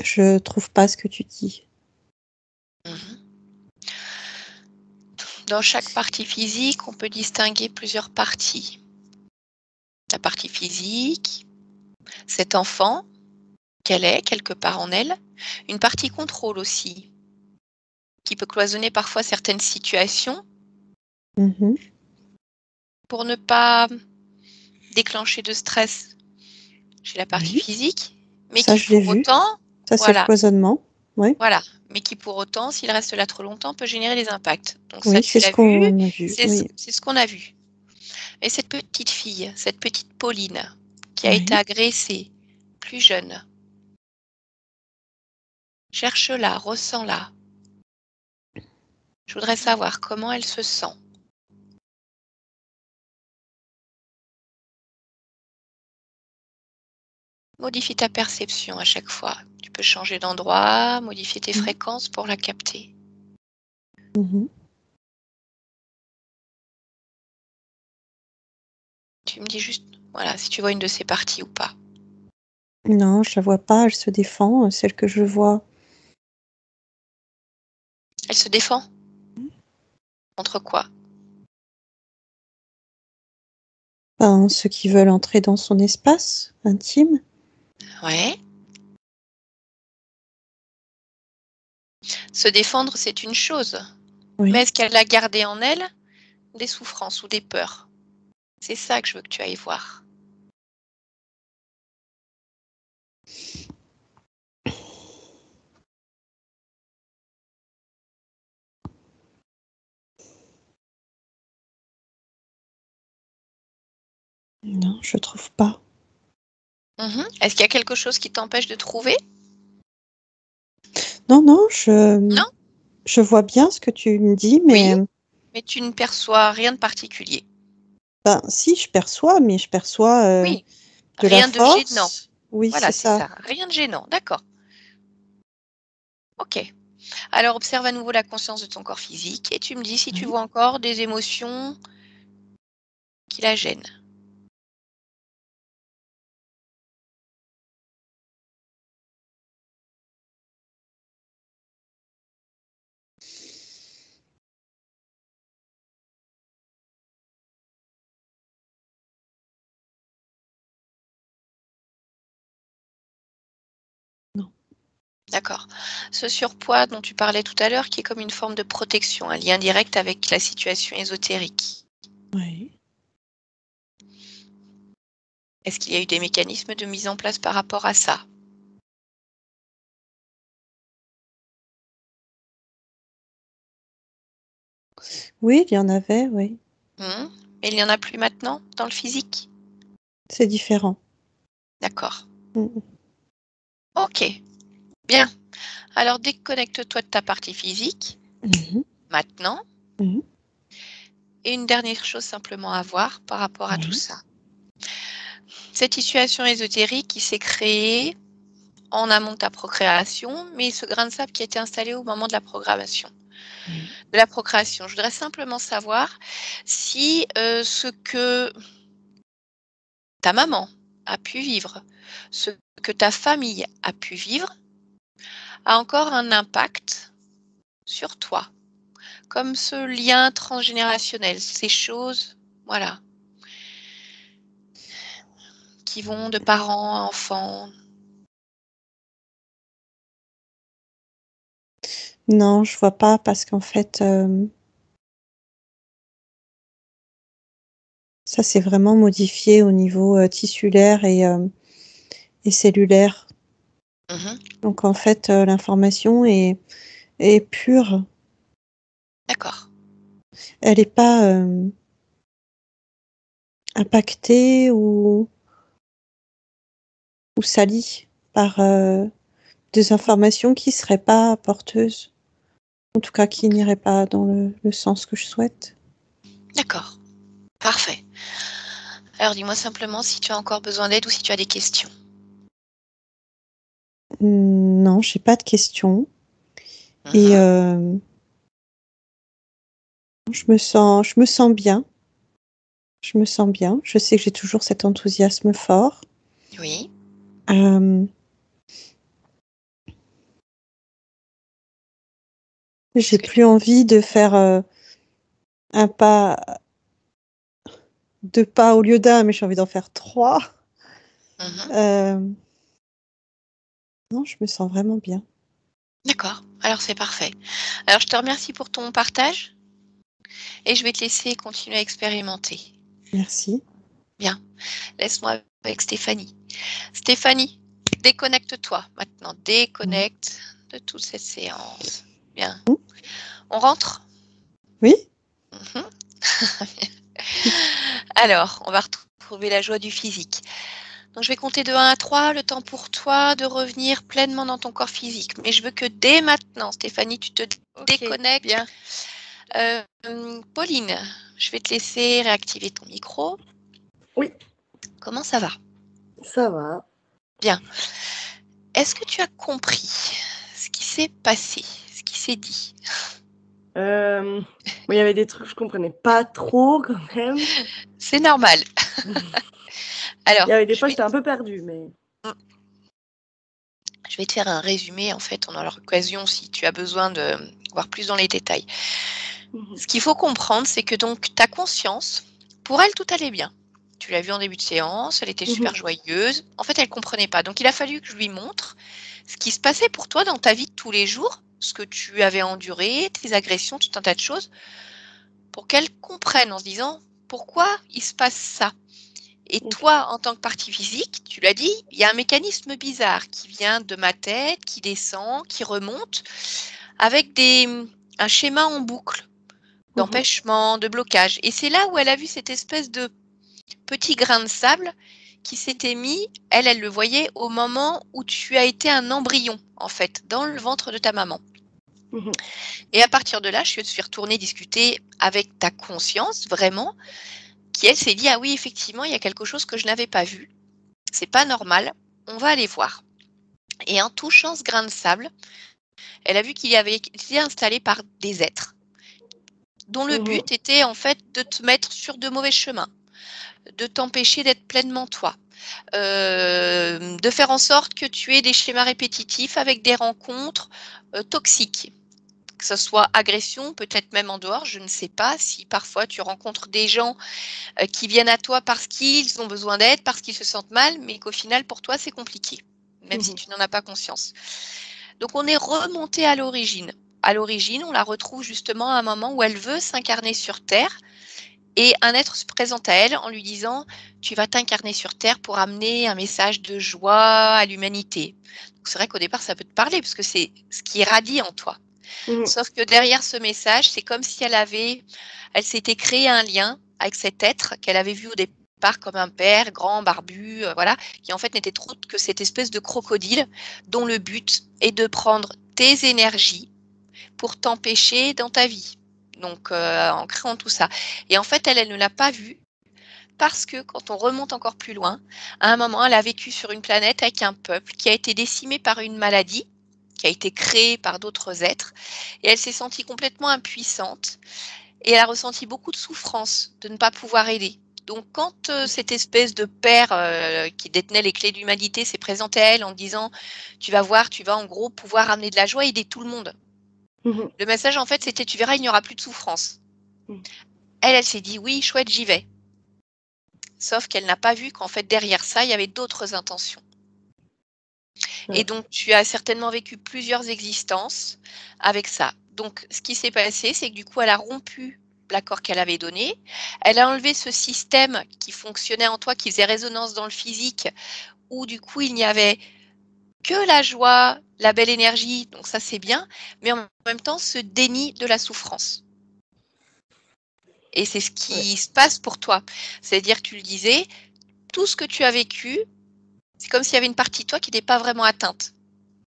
[SPEAKER 3] Je trouve pas ce que tu dis.
[SPEAKER 1] Dans chaque partie physique, on peut distinguer plusieurs parties. La partie physique, cet enfant, qu'elle est quelque part en elle. Une partie contrôle aussi, qui peut cloisonner parfois certaines situations
[SPEAKER 3] Mhm.
[SPEAKER 1] pour ne pas déclencher de stress chez la partie
[SPEAKER 3] Oui.
[SPEAKER 1] physique, mais
[SPEAKER 3] Ça,
[SPEAKER 1] qui
[SPEAKER 3] je l'ai
[SPEAKER 1] pour
[SPEAKER 3] vu.
[SPEAKER 1] autant,
[SPEAKER 3] Ça, c'est le
[SPEAKER 1] voilà,
[SPEAKER 3] cloisonnement. Oui,
[SPEAKER 1] voilà, mais qui pour autant, s'il reste là trop longtemps, peut générer des impacts. Donc ça,
[SPEAKER 3] oui,
[SPEAKER 1] tu
[SPEAKER 3] c'est ce
[SPEAKER 1] l'as vu,
[SPEAKER 3] qu'on a vu. Oui.
[SPEAKER 1] c'est ce qu'on a vu. Et cette petite fille, cette petite Pauline, qui a
[SPEAKER 3] Oui.
[SPEAKER 1] été agressée, plus jeune, cherche-la, ressens-la. Je voudrais savoir comment elle se sent. Modifie ta perception à chaque fois. Tu peux changer d'endroit, modifier tes fréquences pour la capter.
[SPEAKER 3] Mhm.
[SPEAKER 1] Tu me dis juste, voilà, si tu vois une de ces parties ou pas.
[SPEAKER 3] Non, je la vois pas. Elle se défend. Celle que je vois.
[SPEAKER 1] Elle se défend? Contre quoi?
[SPEAKER 3] Ben, ceux qui veulent entrer dans son espace intime.
[SPEAKER 1] Ouais. Se défendre, c'est une chose.
[SPEAKER 3] Oui.
[SPEAKER 1] Mais est-ce qu'elle a gardé en elle des souffrances ou des peurs? C'est ça que je veux que tu ailles voir.
[SPEAKER 3] Non, je trouve pas.
[SPEAKER 1] Est-ce qu'il y a quelque chose qui t'empêche de trouver?
[SPEAKER 3] Non, non,
[SPEAKER 1] Non?
[SPEAKER 3] je vois bien ce que tu me dis,
[SPEAKER 1] Oui,
[SPEAKER 3] mais
[SPEAKER 1] mais tu ne perçois rien de particulier.
[SPEAKER 3] ben, si, je perçois, mais je perçois
[SPEAKER 1] Oui,
[SPEAKER 3] de la
[SPEAKER 1] rien de gênant.
[SPEAKER 3] force. Oui,
[SPEAKER 1] Voilà,
[SPEAKER 3] c'est
[SPEAKER 1] c'est
[SPEAKER 3] ça.
[SPEAKER 1] ça. Rien de gênant. D'accord. Ok. Alors observe à nouveau la conscience de ton corps physique et tu me dis si tu
[SPEAKER 3] Oui.
[SPEAKER 1] vois encore des émotions qui la gênent.
[SPEAKER 3] Non.
[SPEAKER 1] D'accord. Ce surpoids dont tu parlais tout à l'heure, qui est comme une forme de protection, un lien direct avec la situation ésotérique.
[SPEAKER 3] Oui.
[SPEAKER 1] Est-ce qu'il y a eu des mécanismes de mise en place par rapport à ça?
[SPEAKER 3] Oui, il y en avait, oui.
[SPEAKER 1] Mais il n'y en a plus maintenant dans le physique?
[SPEAKER 3] C'est différent.
[SPEAKER 1] D'accord.
[SPEAKER 3] Mm.
[SPEAKER 1] Ok. Bien. Alors déconnecte-toi de ta partie physique
[SPEAKER 3] Mhm.
[SPEAKER 1] maintenant.
[SPEAKER 3] Mhm.
[SPEAKER 1] Et une dernière chose simplement à voir par rapport à tout
[SPEAKER 3] Oui.
[SPEAKER 1] ça. Cette situation ésotérique qui s'est créée en amont de ta procréation, mais ce grain de sable qui a été installé au moment de la programmation,
[SPEAKER 3] Oui.
[SPEAKER 1] de la procréation. Je voudrais simplement savoir si ce que ta maman a pu vivre, ce que ta famille a pu vivre, a encore un impact sur toi, comme ce lien transgénérationnel, ces choses, voilà, qui vont de parents à enfants.
[SPEAKER 3] Non, je vois pas parce qu'en fait, ça s'est vraiment modifié au niveau tissulaire et cellulaire.
[SPEAKER 1] Mhm.
[SPEAKER 3] Donc en fait, l'information est pure.
[SPEAKER 1] D'accord.
[SPEAKER 3] Elle n'est pas impactée ou salie par des informations qui seraient pas porteuses. En tout cas, qui n'iraient pas dans le sens que je souhaite.
[SPEAKER 1] D'accord. Parfait. Alors, dis-moi simplement si tu as encore besoin d'aide ou si tu as des questions.
[SPEAKER 3] Non, j'ai pas de questions. Et je me sens bien. Je me sens bien. Je sais que j'ai toujours cet enthousiasme fort.
[SPEAKER 1] Oui.
[SPEAKER 3] J'ai plus envie de faire deux pas au lieu d'un, mais j'ai envie d'en faire 3. Non, je me sens vraiment bien.
[SPEAKER 1] D'accord. Alors, c'est parfait. Alors, je te remercie pour ton partage et je vais te laisser continuer à expérimenter.
[SPEAKER 3] Merci.
[SPEAKER 1] Bien. Laisse-moi avec Stéphanie. Stéphanie, déconnecte-toi maintenant. Déconnecte de toute cette séance. Bien. On rentre?
[SPEAKER 3] Oui.
[SPEAKER 1] Alors, on va retrouver la joie du physique. Donc, je vais compter de 1 à 3, le temps pour toi de revenir pleinement dans ton corps physique. Mais je veux que dès maintenant, Stéphanie, tu te déconnectes. Bien. Pauline, je vais te laisser réactiver ton micro.
[SPEAKER 2] Oui.
[SPEAKER 1] Comment ça va?
[SPEAKER 2] Ça va.
[SPEAKER 1] Bien. Est-ce que tu as compris ce qui s'est passé, ce qui s'est dit?
[SPEAKER 2] Il y avait des trucs que je comprenais pas trop quand même.
[SPEAKER 1] C'est normal. Alors,
[SPEAKER 2] il y avait des fois, j'étais un peu perdue, mais...
[SPEAKER 1] Je vais te faire un résumé, en fait, on aura l'occasion, si tu as besoin de voir plus dans les détails. Ce qu'il faut comprendre, c'est que donc ta conscience, pour elle, tout allait bien. Tu l'as vu en début de séance, elle était super joyeuse. En fait, elle ne comprenait pas. Donc, il a fallu que je lui montre ce qui se passait pour toi dans ta vie de tous les jours, ce que tu avais enduré, tes agressions, tout un tas de choses, pour qu'elle comprenne en se disant pourquoi il se passe ça. Et toi, en tant que partie physique, tu l'as dit, il y a un mécanisme bizarre qui vient de ma tête, qui descend, qui remonte, avec un schéma en boucle d'empêchement, de blocage. Et c'est là où elle a vu cette espèce de petit grain de sable qui s'était mis, elle le voyait au moment où tu as été un embryon, en fait, dans le ventre de ta maman. Et à partir de là, je suis retournée discuter avec ta conscience, vraiment, qui, elle, s'est dit, ah oui, effectivement, il y a quelque chose que je n'avais pas vu. C'est pas normal, on va aller voir. Et en touchant ce grain de sable, elle a vu qu'il avait été installé par des êtres dont le but était en fait de te mettre sur de mauvais chemins, de t'empêcher d'être pleinement toi, de faire en sorte que tu aies des schémas répétitifs avec des rencontres toxiques. Que ce soit agression, peut-être même en dehors, je ne sais pas si parfois tu rencontres des gens qui viennent à toi parce qu'ils ont besoin d'aide, parce qu'ils se sentent mal, mais qu'au final pour toi c'est compliqué, même si tu n'en as pas conscience. Donc on est remonté à l'origine. À l'origine, on la retrouve justement à un moment où elle veut s'incarner sur Terre et un être se présente à elle en lui disant « Tu vas t'incarner sur Terre pour amener un message de joie à l'humanité. » C'est vrai qu'au départ, ça peut te parler parce que c'est ce qui irradie en toi. Sauf que derrière ce message, c'est comme si elle s'était créé un lien avec cet être qu'elle avait vu au départ comme un père grand, barbu, voilà, qui en fait n'était autre que cette espèce de crocodile dont le but est de prendre tes énergies pour t'empêcher dans ta vie. Donc, en créant tout ça. Et en fait, elle ne l'a pas vu parce que quand on remonte encore plus loin, à un moment, elle a vécu sur une planète avec un peuple qui a été décimé par une maladie qui a été créée par d'autres êtres et elle s'est sentie complètement impuissante et elle a ressenti beaucoup de souffrance de ne pas pouvoir aider. Donc, quand cette espèce de père qui détenait les clés de l'humanité s'est présenté à elle en disant « Tu vas voir, tu vas en gros pouvoir amener de la joie et aider tout le monde ». Le message, en fait, c'était « Tu verras, il n'y aura plus de souffrance ». Elle s'est dit « Oui, chouette, j'y vais ». Sauf qu'elle n'a pas vu qu'en fait, derrière ça, il y avait d'autres intentions. Et donc, tu as certainement vécu plusieurs existences avec ça. Donc, ce qui s'est passé, c'est que du coup, elle a rompu l'accord qu'elle avait donné. Elle a enlevé ce système qui fonctionnait en toi, qui faisait résonance dans le physique, où du coup, il n'y avait que la joie, la belle énergie, donc ça c'est bien, mais en même temps, ce déni de la souffrance. Et c'est ce qui se passe pour toi. C'est-à-dire, tu le disais, tout ce que tu as vécu, c'est comme s'il y avait une partie de toi qui n'était pas vraiment atteinte.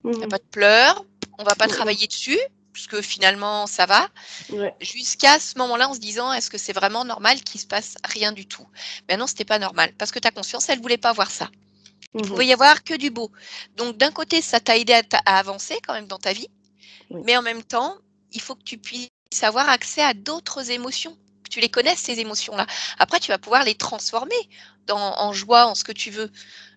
[SPEAKER 1] Il n'y a pas de pleurs, on ne va pas travailler dessus, puisque finalement ça va,
[SPEAKER 2] Ouais.
[SPEAKER 1] jusqu'à ce moment-là en se disant est-ce que c'est vraiment normal qu'il se passe rien du tout? Ben non, c'était pas normal parce que ta conscience, elle voulait pas voir ça. Il pouvait y avoir que du beau. Donc d'un côté, ça t'a aidé à avancer quand même dans ta vie,
[SPEAKER 2] Oui.
[SPEAKER 1] mais en même temps, il faut que tu puisses avoir accès à d'autres émotions, que tu les connaisses ces émotions-là. Après, tu vas pouvoir les transformer en joie, en ce que tu veux,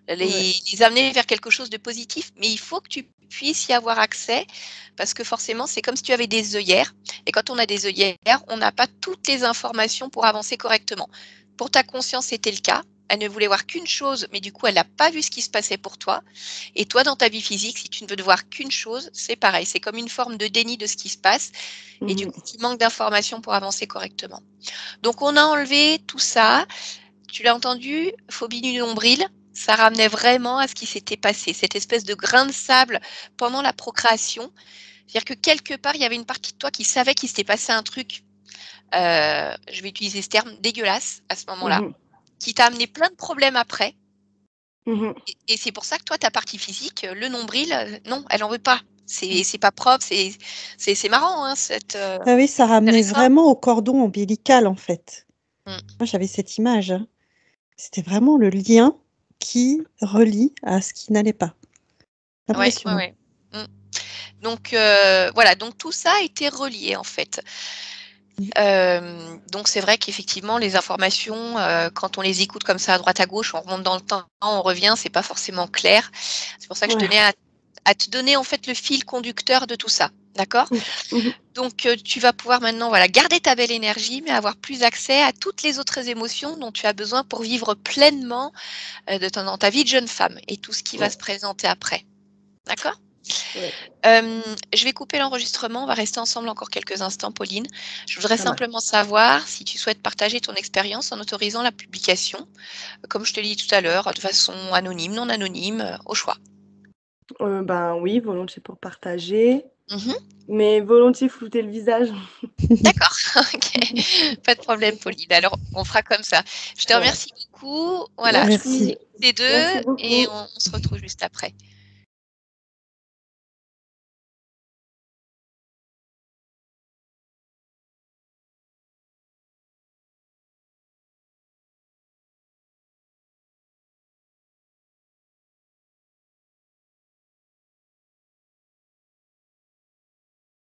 [SPEAKER 1] les amener vers quelque chose de positif, mais il faut que tu puisses y avoir accès parce que forcément, c'est comme si tu avais des œillères et quand on a des œillères, on n'a pas toutes les informations pour avancer correctement. Pour ta conscience, c'était le cas. Elle ne voulait voir qu'une chose, mais du coup, elle n'a pas vu ce qui se passait pour toi. Et toi, dans ta vie physique, si tu ne veux voir qu'une chose, c'est pareil. C'est comme une forme de déni de ce qui se passe. Et du coup, tu manques d'informations pour avancer correctement. Donc, on a enlevé tout ça. Tu l'as entendu, phobie du nombril, ça ramenait vraiment à ce qui s'était passé, cette espèce de grain de sable pendant la procréation. C'est-à-dire que quelque part, il y avait une partie de toi qui savait qu'il s'était passé un truc, je vais utiliser ce terme, dégueulasse à ce moment-là, qui t'a amené plein de problèmes après. Et c'est pour ça que toi, ta partie physique, le nombril, non, elle n'en veut pas. C'est pas propre, c'est marrant, hein, cette.
[SPEAKER 3] Ah oui, ça ramenait
[SPEAKER 1] intéressant.
[SPEAKER 3] vraiment au cordon ombilical, en fait.
[SPEAKER 1] Mm.
[SPEAKER 3] Moi, j'avais cette image. Hein. C'était vraiment le lien qui relie à ce qui n'allait pas. Impressionnant.
[SPEAKER 1] Ouais. Mm. Donc voilà, donc tout ça a été relié en fait. Donc c'est vrai qu'effectivement les informations, quand on les écoute comme ça à droite à gauche, on remonte dans le temps, on revient, c'est pas forcément clair. C'est pour ça que je tenais à te donner en fait le fil conducteur de tout ça, d'accord? Donc tu vas pouvoir maintenant garder ta belle énergie, mais avoir plus accès à toutes les autres émotions dont tu as besoin pour vivre pleinement dans ta vie de jeune femme et tout ce qui va se présenter après, d'accord? Je vais couper l'enregistrement, on va rester ensemble encore quelques instants, Pauline. Je voudrais simplement savoir si tu souhaites partager ton expérience en autorisant la publication, comme je te l'ai dit tout à l'heure, de façon anonyme, non anonyme, au choix.
[SPEAKER 2] Ben oui, volontiers pour partager, mais volontiers flouter le visage.
[SPEAKER 1] D'accord, ok, pas de problème, Pauline. Alors, on fera comme ça. Je te remercie beaucoup. Voilà,
[SPEAKER 3] Merci.
[SPEAKER 1] les deux
[SPEAKER 2] Merci beaucoup.
[SPEAKER 1] et on se retrouve juste après.